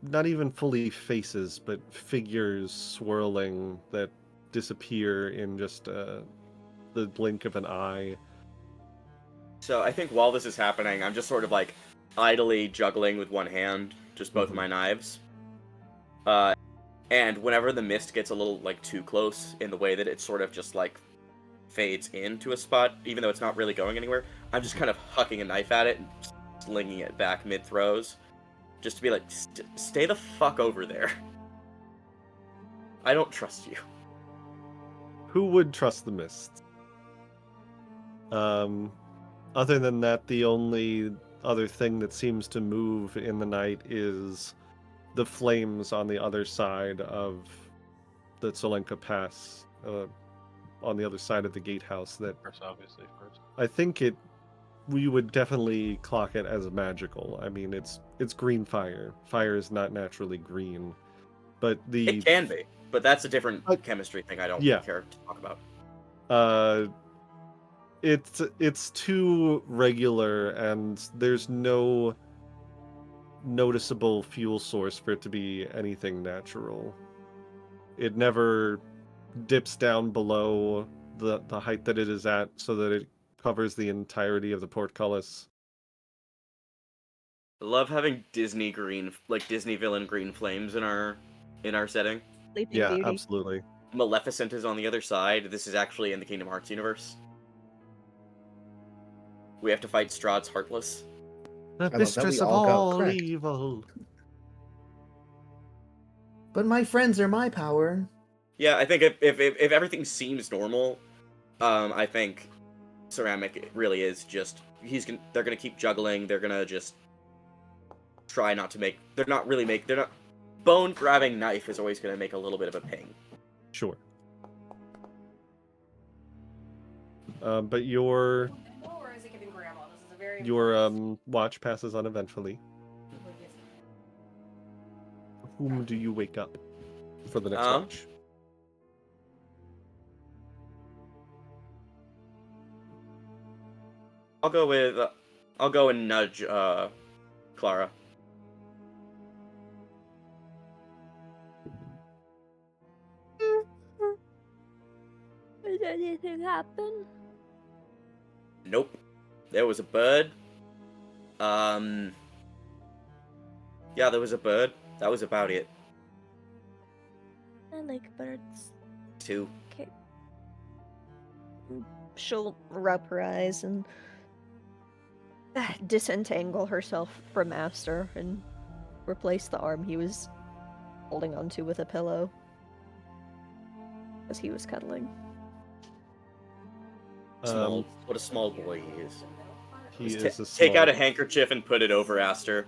not even fully faces, but figures swirling that disappear in just the blink of an eye. So I think while this is happening, I'm just sort of like idly juggling with one hand, just both of my knives. And whenever the mist gets a little like too close in the way that it sort of just like fades into a spot, even though it's not really going anywhere, I'm just kind of hucking a knife at it and slinging it back mid-throws. Just to be like, stay the fuck over there. I don't trust you. Who would trust the mist? Other than that, the only other thing that seems to move in the night is the flames on the other side of the Tsolenka Pass, on the other side of the gatehouse. That First, obviously, first. I think we would definitely clock it as magical. I mean, it's green fire. Fire is not naturally green, but It can be, but that's a different chemistry thing I don't yeah. care to talk about. It's too regular, and there's no noticeable fuel source for it to be anything natural. It never dips down below the height that it is at, so that it covers the entirety of the portcullis. I love having Disney green, like Disney villain green flames in our setting. Sleeping Yeah, Beauty. absolutely. Maleficent is on the other side. This is actually in the Kingdom Hearts universe. We have to fight Strahd's Heartless. The love that mistress we of all got all correct. evil. But my friends are my power. Yeah, I think if everything seems normal, I think Ceramic really is just they're gonna keep juggling. They're gonna just try not to make. They're not bone grabbing knife is always gonna make a little bit of a ping. Sure. But your watch passes uneventfully. Whom do you wake up for the next watch? I'll go and nudge Clara. Did anything happen? Nope. There was a bird. Yeah, there was a bird. That was about it. I like birds. 2. Okay. She'll rub her eyes and disentangle herself from Master and replace the arm he was holding onto with a pillow as he was cuddling. What a small boy he is. He Just is a take out a small- handkerchief and put it over Aster.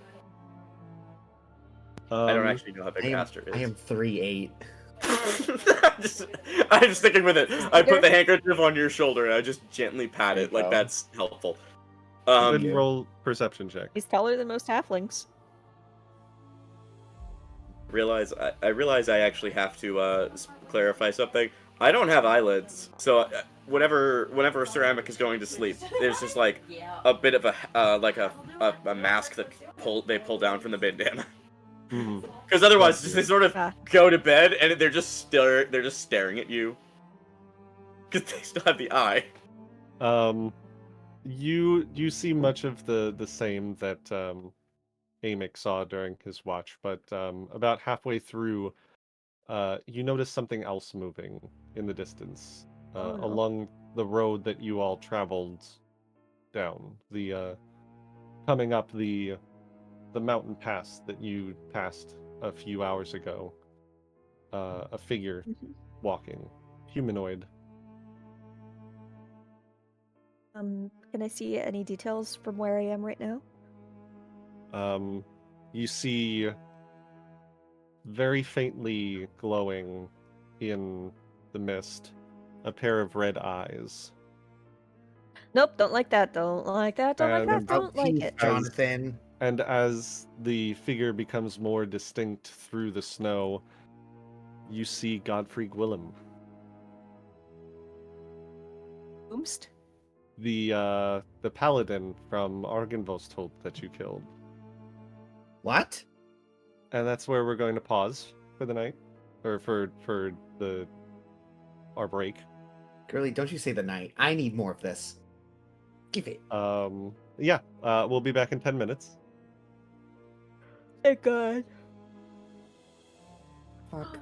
I don't actually know how big Aster is. I am 3'8". I'm just sticking with it. I put the handkerchief on your shoulder and I just gently pat it. Like, Wow. that's helpful. Go ahead and roll perception check. He's taller than most halflings. I realize I actually have to clarify something. I don't have eyelids, so whenever Ceramic is going to sleep, there's just like a bit of a mask that they pull down from the bandana. Because otherwise, they sort of go to bed and they're just staring at you. Because they still have the eye. You see much of the same that Amic saw during his watch, but about halfway through, you notice something else moving in the distance, along the road that you all traveled down. Coming up the mountain pass that you passed a few hours ago. A figure walking, humanoid. Can I see any details from where I am right now? You see very faintly glowing in the mist a pair of red eyes. Nope, don't like that, don't like that, don't like that, don't like it. Jonathan. And as the figure becomes more distinct through the snow, you see Godfrey Gwillem. Boomst? The paladin from Argynvost that you killed. What? And that's where we're going to pause for the night, or for our break. Girly, don't you say the night. I need more of this. Give it. Yeah, we'll be back in 10 minutes. Thank God. Fuck.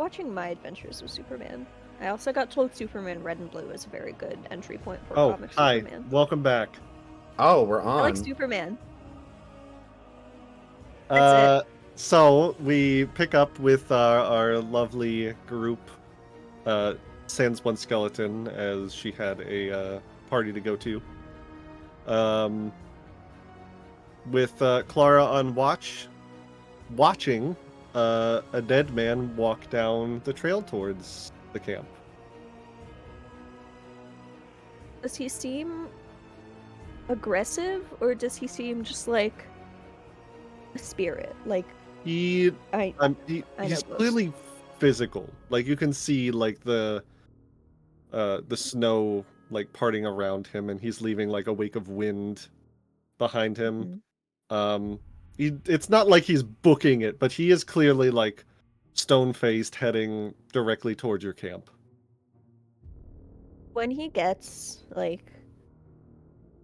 watching my adventures with Superman. I also got told Superman Red and Blue is a very good entry point for Oh, comic hi. Superman. Welcome back. Oh, we're I like on. Superman. That's So we pick up with our lovely group. Sans one skeleton as she had a party to go to. With Clara on watching a dead man walk down the trail towards the camp. Does he seem aggressive, or does he seem just like a spirit? Like He's I know he's ghosts. clearly physical. Like you can see like the snow like parting around him, and he's leaving like a wake of wind behind him. Mhm. It's not like he's booking it, but he is clearly like stone-faced, heading directly towards your camp. When he gets like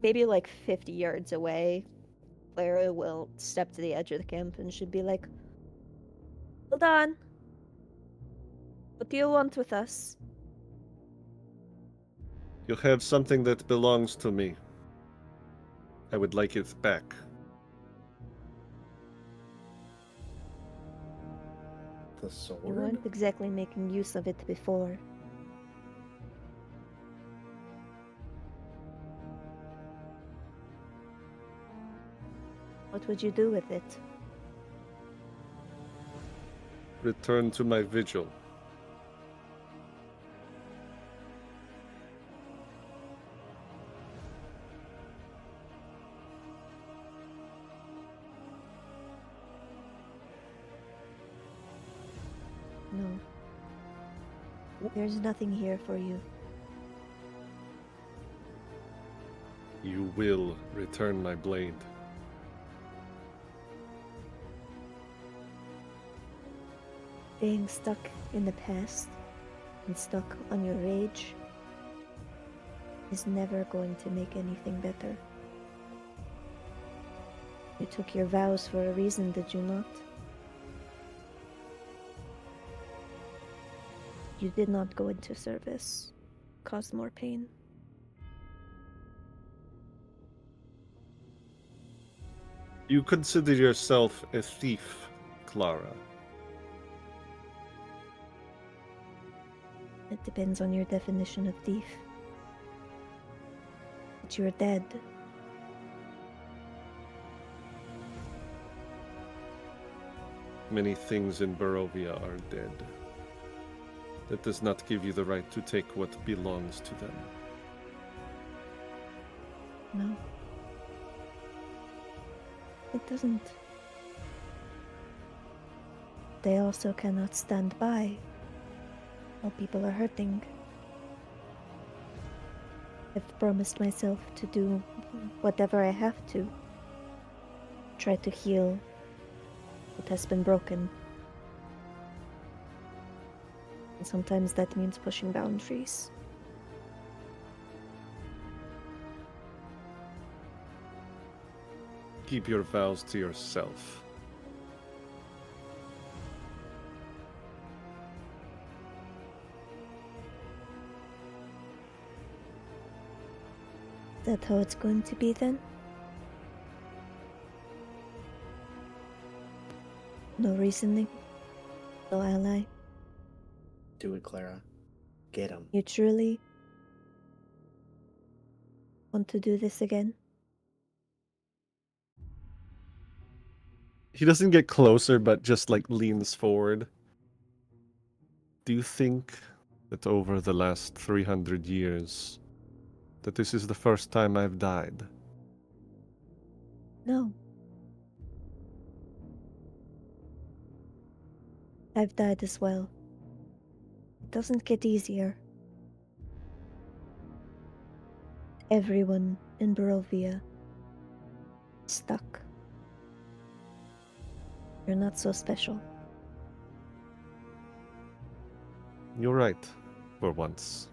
maybe like 50 yards away, Clara will step to the edge of the camp and should be like, "Hold on. What do you want with us?" You have something that belongs to me. I would like it back. The You sword? weren't exactly making use of it before. What would you do with it? Return to my vigil. No. There's nothing here for you. You will return my blade. Being stuck in the past and stuck on your rage is never going to make anything better. You took your vows for a reason, did you not? You did not go into service. Caused more pain. You consider yourself a thief, Clara. It depends on your definition of thief. But you're dead. Many things in Barovia are dead. That does not give you the right to take what belongs to them. No. It doesn't. They also cannot stand by while people are hurting. I've promised myself to do whatever I have to. Try to heal what has been broken. And sometimes that means pushing boundaries. Keep your vows to yourself. Is that how it's going to be then? No reasoning? No ally? Do it, Clara. Get him. You truly want to do this again? He doesn't get closer, but just like leans forward. Do you think that over the last 300 years, that this is the first time I've died? No. I've died as well. It doesn't get easier. Everyone in Barovia is stuck. You're not so special. You're right, for once.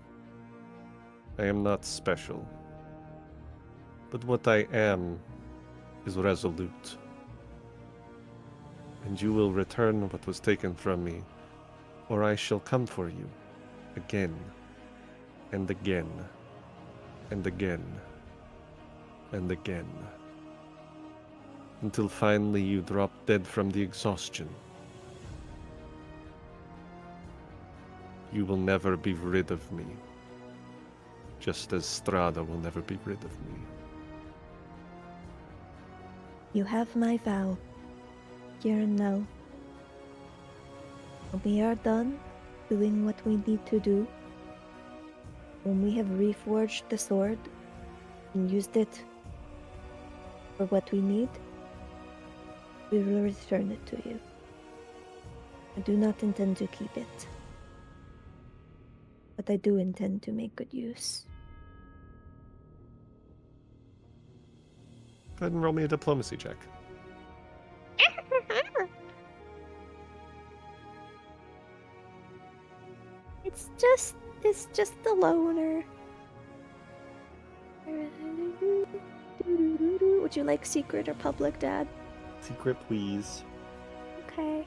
I am not special. But what I am is resolute. And you will return what was taken from me or I shall come for you again and again and again and again until finally you drop dead from the exhaustion. You will never be rid of me, just as Strahda will never be rid of me. You have my vow, here and now. When we are done doing what we need to do, when we have reforged the sword and used it for what we need, we will return it to you. I do not intend to keep it, but I do intend to make good use. Go ahead and roll me a diplomacy check. It's just the loner. Would you like secret or public, Dad? Secret, please. Okay.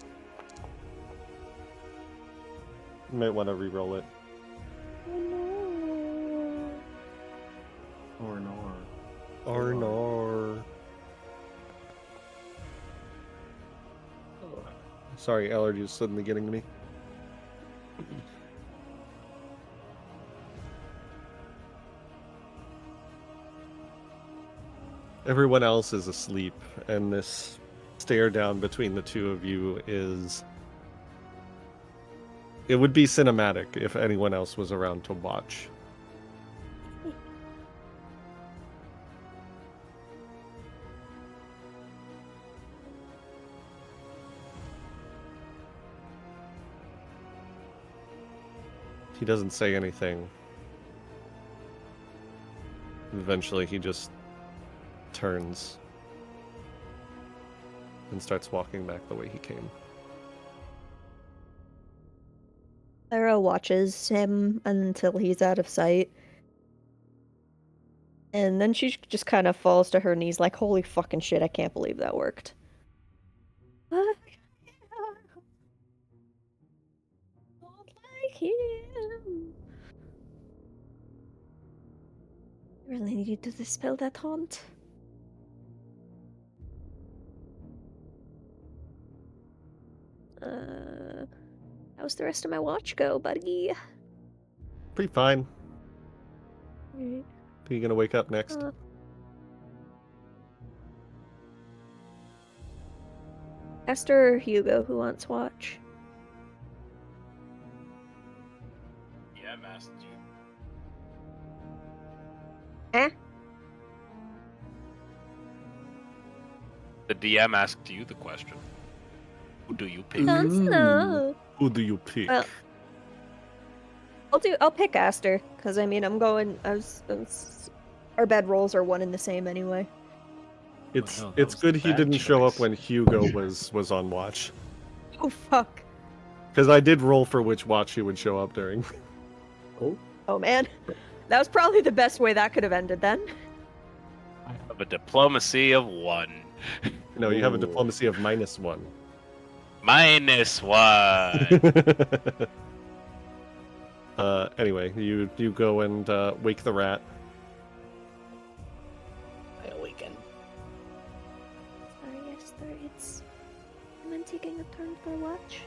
You might want to re-roll it. Oh no. Or nor. Arnor. Sorry, allergies suddenly getting to me. Everyone else is asleep, and this stare down between the two of you is... It would be cinematic if anyone else was around to watch. He doesn't say anything. Eventually he just turns and starts walking back the way he came. Clara watches him until he's out of sight. And then she just kind of falls to her knees like, holy fucking shit, I can't believe that worked. Not like him. I really need to dispel that haunt. How's the rest of my watch go, buddy? Pretty fine. Alright. Are you gonna wake up next? Esther or Hugo, who wants watch? Yeah, Master. Eh? The DM asked you the question. Who do you pick? Don't know. Who do you pick? Well, I'll pick Aster, because I mean, our bed rolls are one and the same anyway. It's Well, that was good a he bad didn't show up choice. when Hugo was on watch. Oh, fuck. Because I did roll for which watch he would show up during. Oh, man. That was probably the best way that could have ended then. I have a diplomacy of 1. No, you have a Ooh. diplomacy of -1. -1. Anyway, you go and wake the rat. I awaken. Sorry, Esther, it's... Am I taking a turn for watch?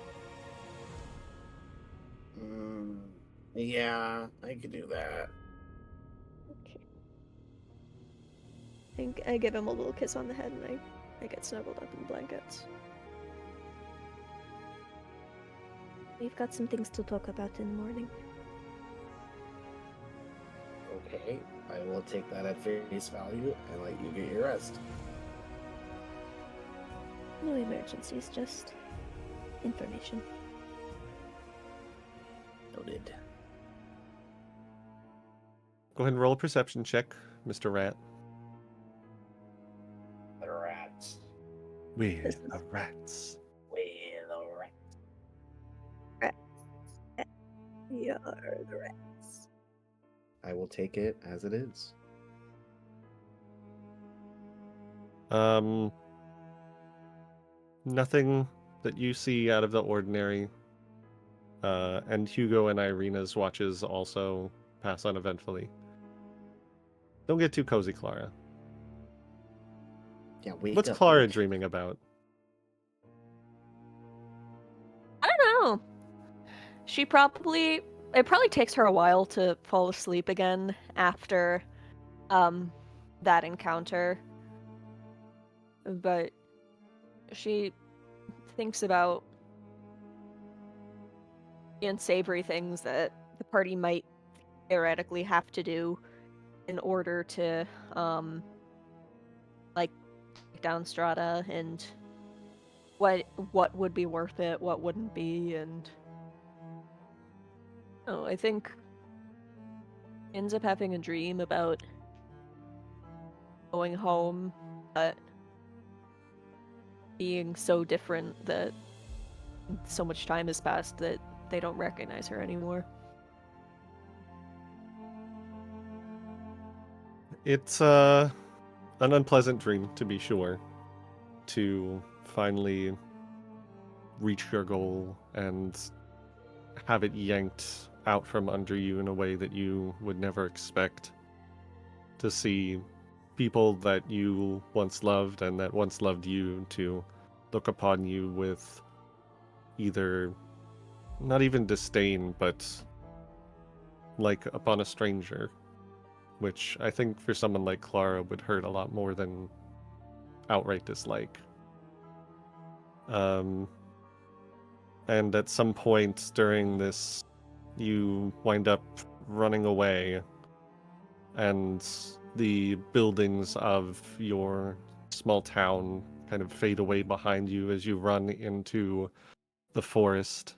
Yeah, I could do that. Okay. I give him a little kiss on the head and I get snuggled up in blankets. We've got some things to talk about in the morning. Okay, I will take that at face value and let you get your rest. No emergencies, just information. Noted. Go ahead and roll a perception check, Mr. Rat. The rats. We're the rats. We're the rats. We are the rats. I will take it as it is. Nothing that you see out of the ordinary. And Hugo and Ireena's watches also pass uneventfully. Don't get too cozy, Clara. Yeah, wake What's up, Clara wake. dreaming about? I don't know. It probably takes her a while to fall asleep again after that encounter. But she thinks about the unsavory things that the party might theoretically have to do in order to like take down Strahda, and what would be worth it, what wouldn't be, and I think ends up having a dream about going home, but being so different that so much time has passed that they don't recognize her anymore. It's an unpleasant dream, to be sure, to finally reach your goal and have it yanked out from under you in a way that you would never expect. To see people that you once loved and that once loved you to look upon you with either not even disdain, but like upon a stranger, which I think for someone like Clara would hurt a lot more than outright dislike. And at some point during this, you wind up running away, and the buildings of your small town kind of fade away behind you as you run into the forest,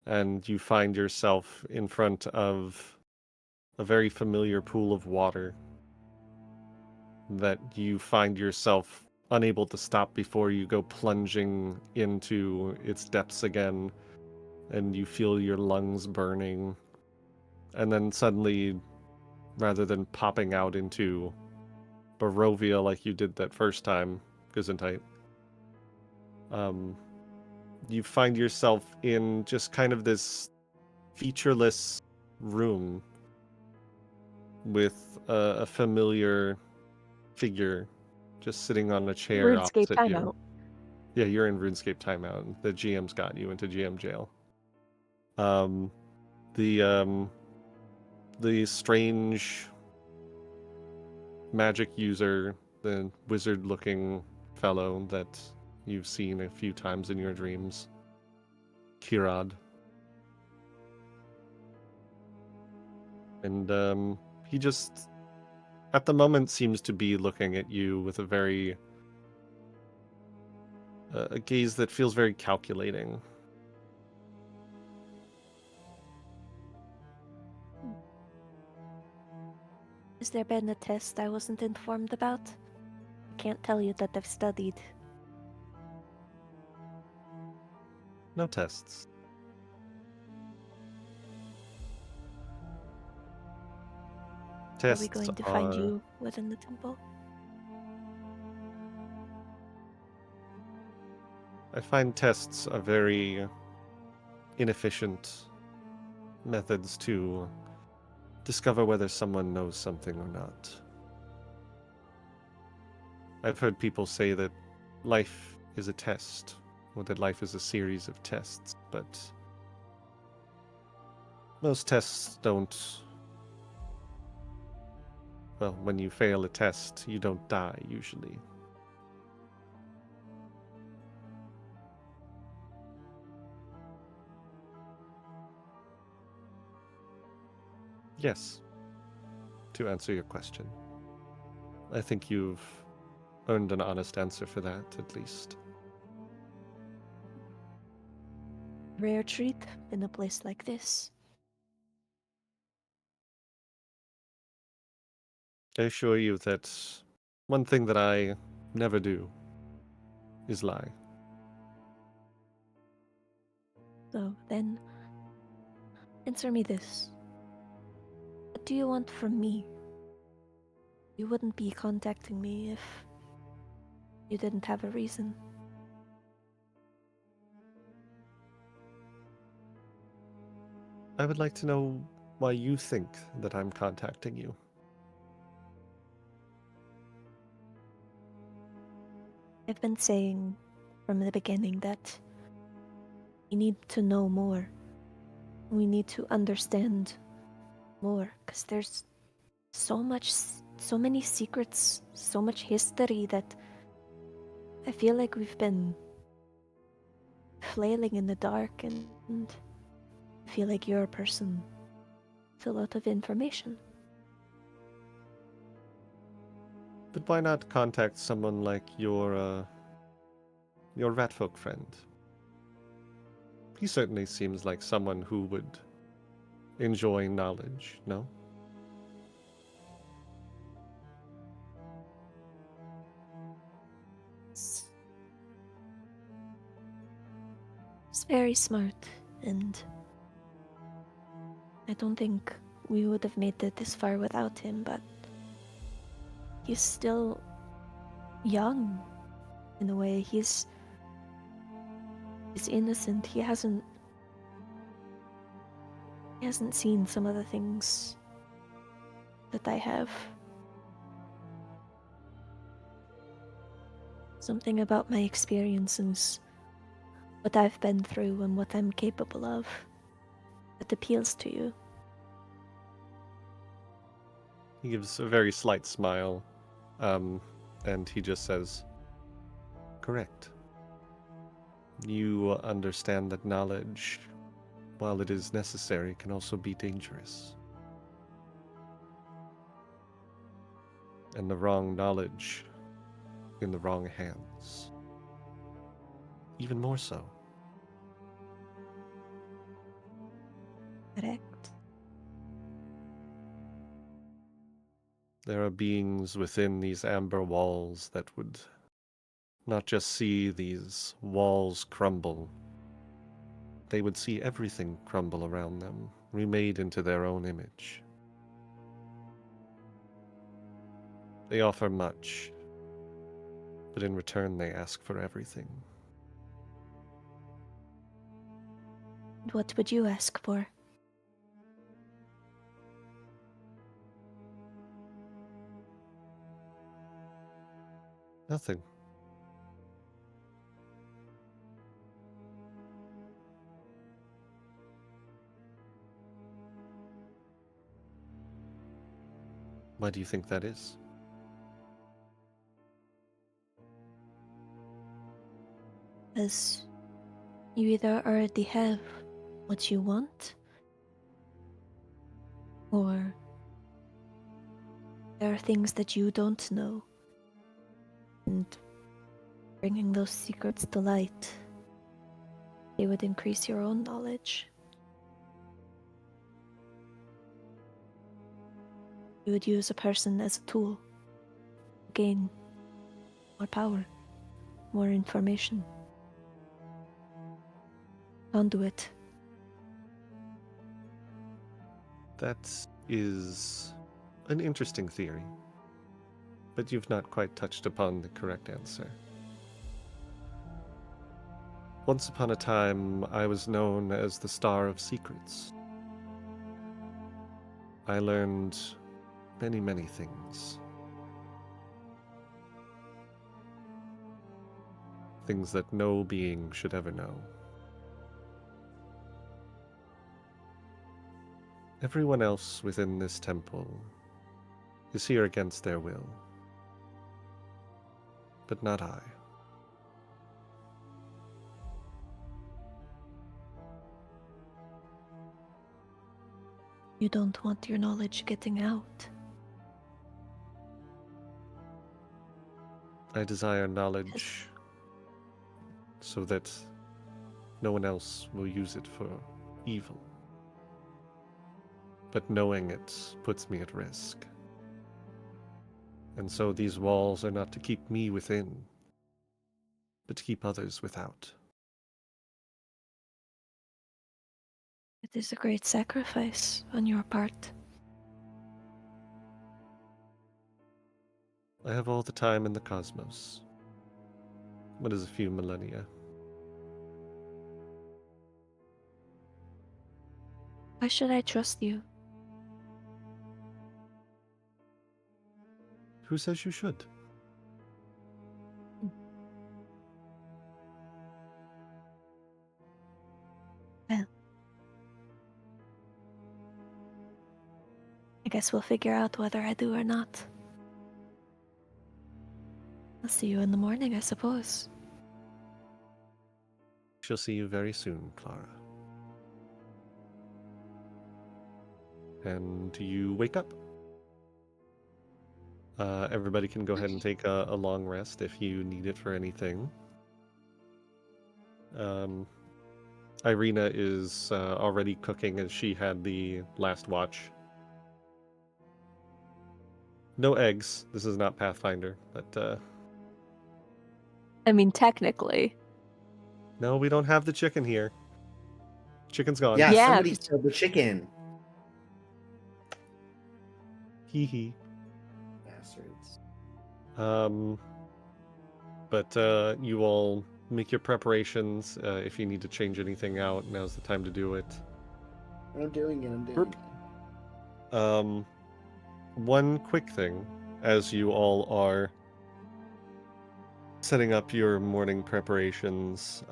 and you find yourself in front of a very familiar pool of water that you find yourself unable to stop before you go plunging into its depths again, and you feel your lungs burning. And then suddenly, rather than popping out into Barovia like you did that first time, Gesundheit, you find yourself in just kind of this featureless room with a familiar figure just sitting on a chair RuneScape opposite you. timeout. Yeah, you're in RuneScape timeout. The GM's got you into GM jail. The strange magic user, the wizard-looking fellow that you've seen a few times in your dreams, Kirad. And he just, at the moment, seems to be looking at you with a very a gaze that feels very calculating. Has there been a test I wasn't informed about? I can't tell you that I've studied. No tests. Are we going to find you within the temple? I find tests are very inefficient methods to discover whether someone knows something or not. I've heard people say that life is a test, or that life is a series of tests, but most tests don't... Well, when you fail a test, you don't die, usually. Yes, to answer your question. I think you've earned an honest answer for that, at least. Rare treat in a place like this. I assure you that one thing that I never do is lie. So then, answer me this. What do you want from me? You wouldn't be contacting me if you didn't have a reason. I would like to know why you think that I'm contacting you. I've been saying from the beginning that we need to know more. We need to understand more, because there's so many secrets, so much history that I feel like we've been flailing in the dark, and I feel like you're a person with a lot of information. But why not contact someone like your ratfolk friend? He certainly seems like someone who would enjoy knowledge, no? He's very smart, and I don't think we would have made it this far without him, but he's still young in a way. He's innocent. He hasn't seen some of the things that I have. Something about my experiences, what I've been through and what I'm capable of, that appeals to you. He gives a very slight smile, and he just says, correct. You understand that knowledge, while it is necessary, can also be dangerous. And the wrong knowledge in the wrong hands. Even more so. Correct. There are beings within these amber walls that would not just see these walls crumble, they would see everything crumble around them, remade into their own image. They offer much, but in return they ask for everything. What would you ask for? Nothing. Why do you think that is? As you either already have what you want, or there are things that you don't know, and bringing those secrets to light, they would increase your own knowledge. You would use a person as a tool to gain more power, more information. Conduit. That is an interesting theory, but you've not quite touched upon the correct answer. Once upon a time, I was known as the Star of Secrets. I learned many, many things. Things that no being should ever know. Everyone else within this temple is here against their will, but not I. You don't want your knowledge getting out. I desire knowledge so that no one else will use it for evil. But knowing it puts me at risk. And so these walls are not to keep me within, but to keep others without. It is a great sacrifice on your part. I have all the time in the cosmos. What is a few millennia? Why should I trust you? Who says you should? Well, I guess we'll figure out whether I do or not. I'll see you in the morning, I suppose. She'll see you very soon, Clara. And you wake up. Everybody can go ahead and take a long rest if you need it for anything. Ireena is already cooking as she had the last watch. No eggs. This is not Pathfinder, but I mean, technically. no, we don't have the chicken here. Chicken's gone. Yeah, Yeah, somebody 'cause- killed the chicken. Hee hee. Bastards. But you all make your preparations. If you need to change anything out, now's the time to do it. I'm doing it. Burp. One quick thing, as you all are setting up your morning preparations,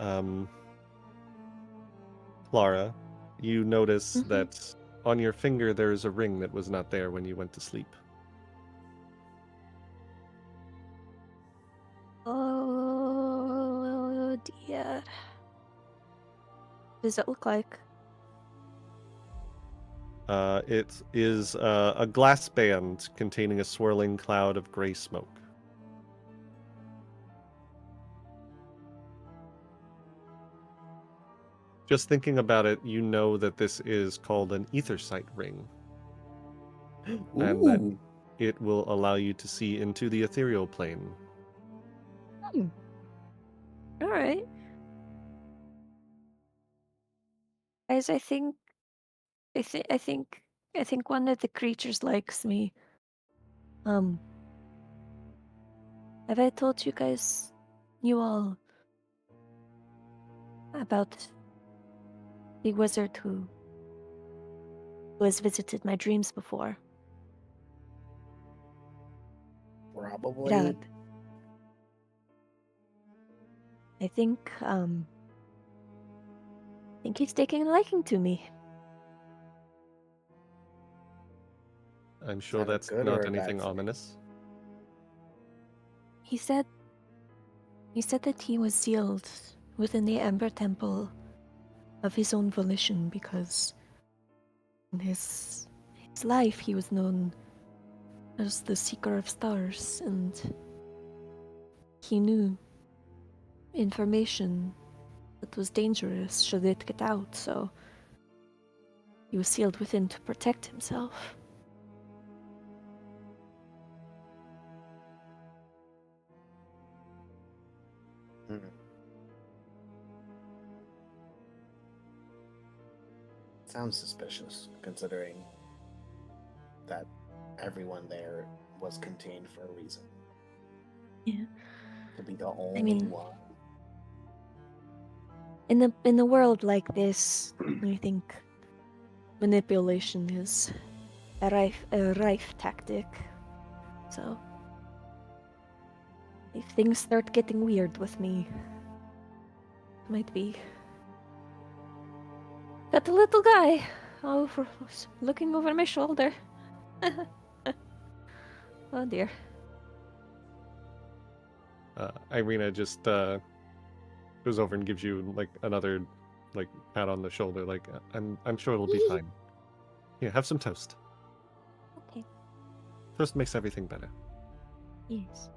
Clara, you notice Mhm. that on your finger there is a ring that was not there when you went to sleep. Oh dear. What does it look like? It is a glass band containing a swirling cloud of gray smoke. Just thinking about it, you know that this is called an ether sight ring, and that Ooh. it will allow you to see into the ethereal plane. All right. Guys, I think one of the creatures likes me. Have I told you guys, you all, about the wizard who has visited my dreams before? Probably. Strahd. I think he's taking a liking to me. I'm sure that a that's good not or a bad anything thing? ominous. He said that he was sealed within the Ember Temple of his own volition because in his life he was known as the Seeker of Stars, and he knew information that was dangerous should it get out, so he was sealed within to protect himself. Mhm. Sounds suspicious, considering that everyone there was contained for a reason. Yeah. To be the only mean- one. In a world like this, I think manipulation is a rife tactic. So if things start getting weird with me, might be that little guy looking over my shoulder. Oh dear. Ireena just goes over and gives you like another like pat on the shoulder, like I'm sure it'll be fine. Here, have some toast. Okay. Toast makes everything better. Yes.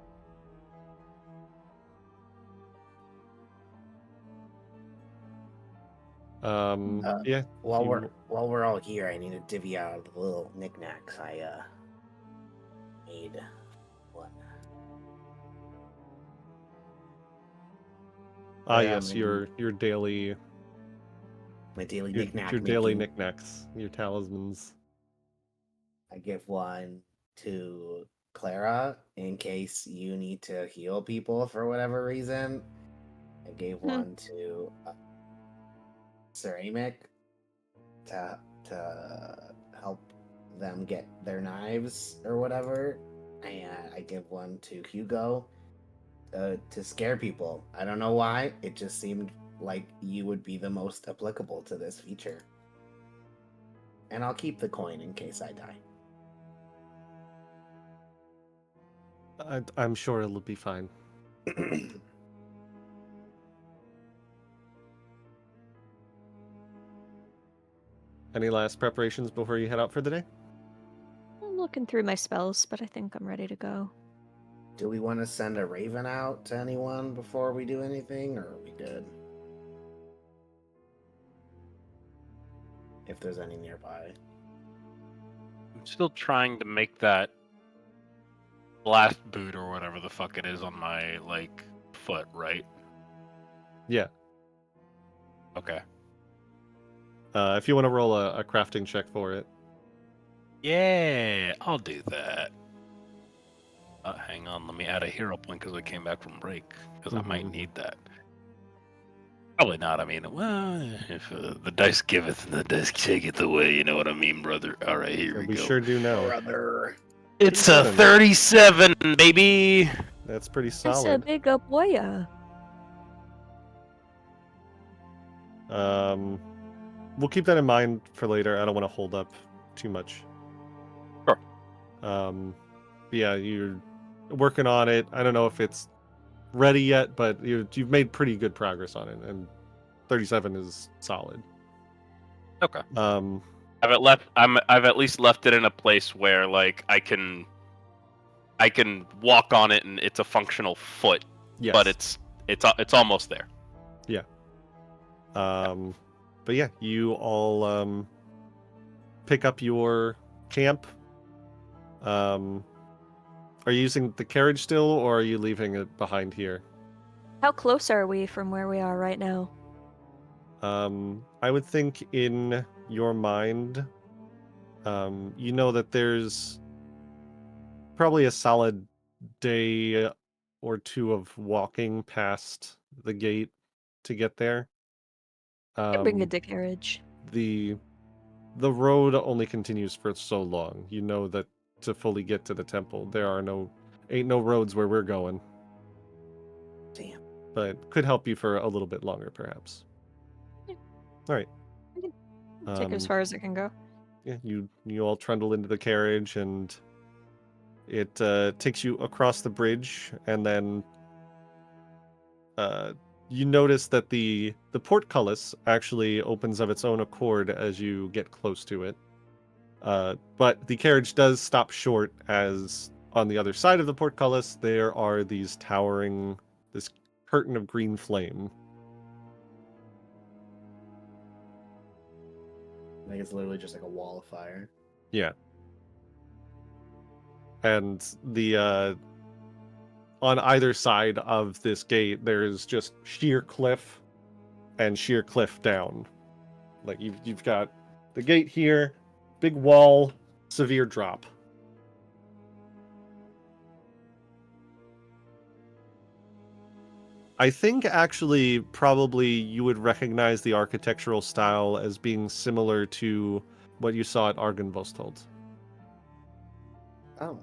Yeah. While you- we're all here, I need to divvy out the little knickknacks I made. One. yes, your daily My daily your, knickknack. your daily making. knickknacks, your talismans. I give one to Clara in case you need to heal people for whatever reason. I gave one to Ceramic to to help them get their knives or whatever, and I give one to Hugo to scare people. I don't know why. It just seemed like you would be the most applicable to this feature. And I'll keep the coin in case I die. I'm sure it'll be fine. Any last preparations before you head out for the day? I'm looking through my spells, but I think I'm ready to go. Do we want to send a raven out to anyone before we do anything, or are we good? If there's any nearby. I'm still trying to make that blast boot or whatever the fuck it is on my foot, right? Yeah. Okay. If you want to roll a crafting check for it. Yeah, I'll do that. Hang on, let me add a hero point because I came back from break, because I might need that. Probably not, I mean, well, if the dice giveth and the dice taketh away, you know what I mean, brother? Alright, here we We go. sure do know. Brother. It's a 37, baby! That's pretty It's a solid. big up boya. We'll keep that in mind for later. I don't want to hold up too much. Sure. Yeah, you're working on it. I don't know if it's ready yet, but you've made pretty good progress on it, and 37 is solid. Okay. I've at least left it in a place where I can walk on it and it's a functional foot. Yes. But it's almost there. Yeah. But yeah, you all pick up your camp. Are you using the carriage still, or are you leaving it behind here? How close are we from where we are right now? I would think in your mind, you know that there's probably a solid day or two of walking past the gate to get there. Bring a dick carriage. The road only continues for so long. You know that to fully get to the temple, ain't no roads where we're going. Damn. But could help you for a little bit longer, perhaps. Yeah. All right. Take it as far as it can go. Yeah, you all trundle into the carriage, and it takes you across the bridge, and then you notice that the portcullis actually opens of its own accord as you get close to it. But the carriage does stop short, as on the other side of the portcullis there are this curtain of green flame. Like it's literally just like a wall of fire. Yeah. And the on either side of this gate there's just sheer cliff and sheer cliff down. Like you've got the gate here, big wall, severe drop. I think actually probably you would recognize the architectural style as being similar to what you saw at Argenvostold. Oh.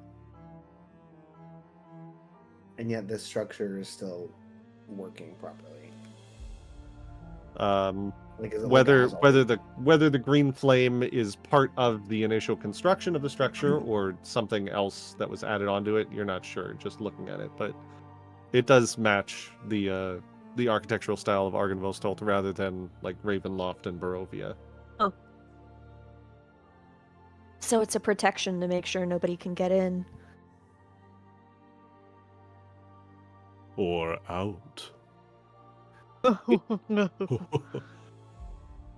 And yet this structure is still working properly. Like, is it Whether like whether the green flame is part of the initial construction of the structure or something else that was added onto it, you're not sure just looking at it, but it does match the architectural style of Argenvostold rather than like Ravenloft and Barovia. Oh. So it's a protection to make sure nobody can get in. Or out.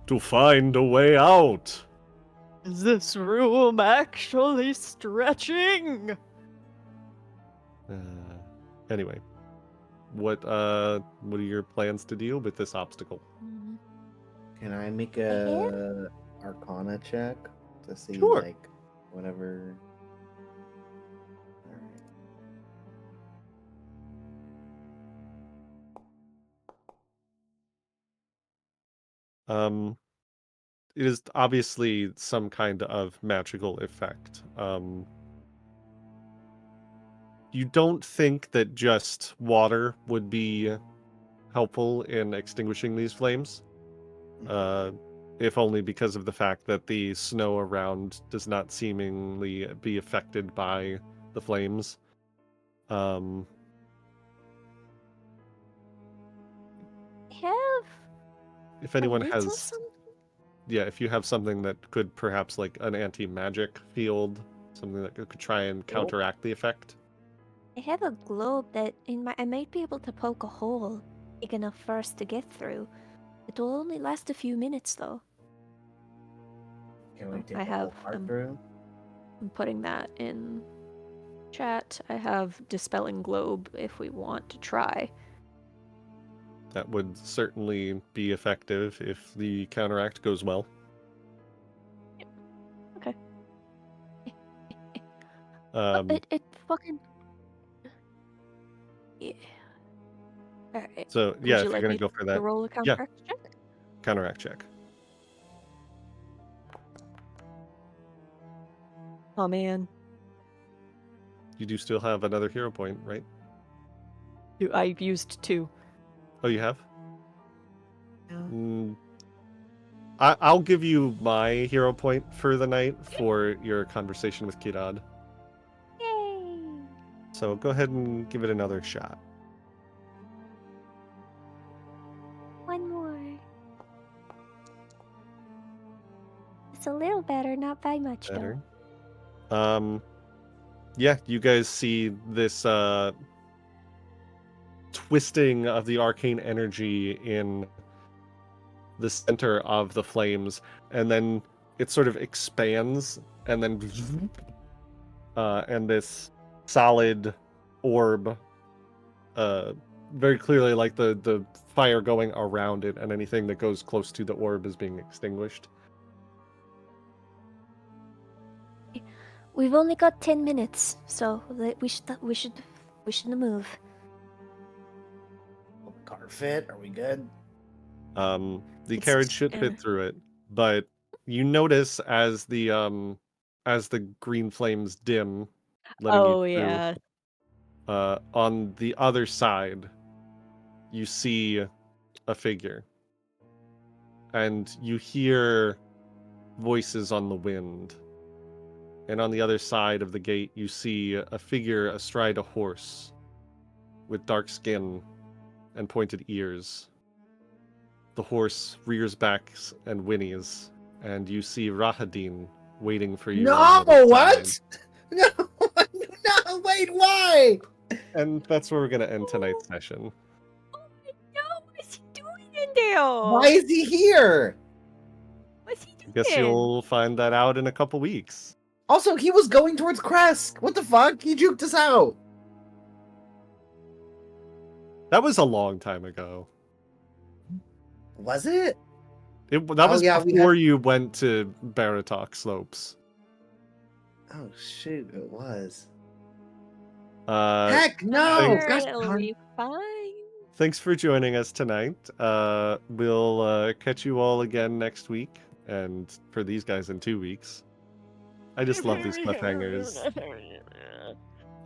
To find a way out. Is this room actually stretching? Anyway, what are your plans to deal with this obstacle? Can I make a Arcana check to see Sure. like whatever? All right. is obviously some kind of magical effect. You don't think that just water would be helpful in extinguishing these flames, if only because of the fact that the snow around does not seemingly be affected by the flames. Have If anyone a little has, something? yeah, if you have something that could perhaps like an anti-magic field, something that could try and counteract the effect. I have a globe that I might be able to poke a hole big enough for us to get through. It will only last a few minutes, though. Can we take I a whole have, part through? I'm putting that in chat. I have Dispelling Globe if we want to try. That would certainly be effective if the counteract goes well. Okay. It fucking... Yeah. Alright. So Would yeah, you if like you're me gonna go for to that, roll a yeah, counteract check? counteract check. Oh man. You do still have another hero point, right? I've used 2. Oh, you have? Yeah. I'll give you my hero point for the night for your conversation with Kirad. Yay! So go ahead and give it another shot. One more. It's a little better, not by much Better. though. Yeah, you guys see this twisting of the arcane energy in the center of the flames, and then it sort of expands, and then and this solid orb, very clearly like the fire going around it, and anything that goes close to the orb is being extinguished. We've only got 10 minutes, so we should move. Will the car fit? Are we good? The It's carriage should fit through it, but you notice as the green flames dim, letting you through. Yeah. On the other side, you see a figure, and you hear voices on the wind. And on the other side of the gate, you see a figure astride a horse with dark skin and pointed ears. The horse rears back and whinnies, and you see Rahadin waiting for you. No, on the other what? side. No, no, wait, why? And that's where we're going to end tonight's session. No, what's he doing in there? Why is he here? What's he I doing? guess you'll find that out in a couple weeks. Also, he was going towards Kresk. What the fuck? He juked us out. That was a long time ago. Was it? That Oh, was yeah, we before you went to Baratok Slopes. Oh shoot, it was. Heck Heck no! Gosh It'll darn. be fine. Thanks for joining us tonight. We'll catch you all again next week, and for these guys in 2 weeks. I just love these cliffhangers.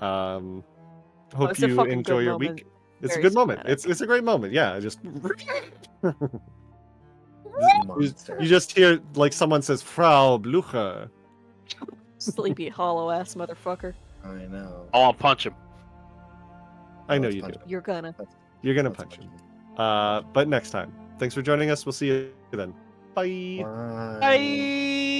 Hope it's a you fucking enjoy good your moment. week. It's Very a good moment. cinematic. It's a great moment. Yeah, just Monster. you just hear like someone says Frau Blucher. Sleepy hollow ass motherfucker. I know. I want to punch him. I know Let's you do. punch him. You're gonna. You're gonna Let's punch him. But next time. Thanks for joining us. We'll see you then. Bye. Bye. Bye.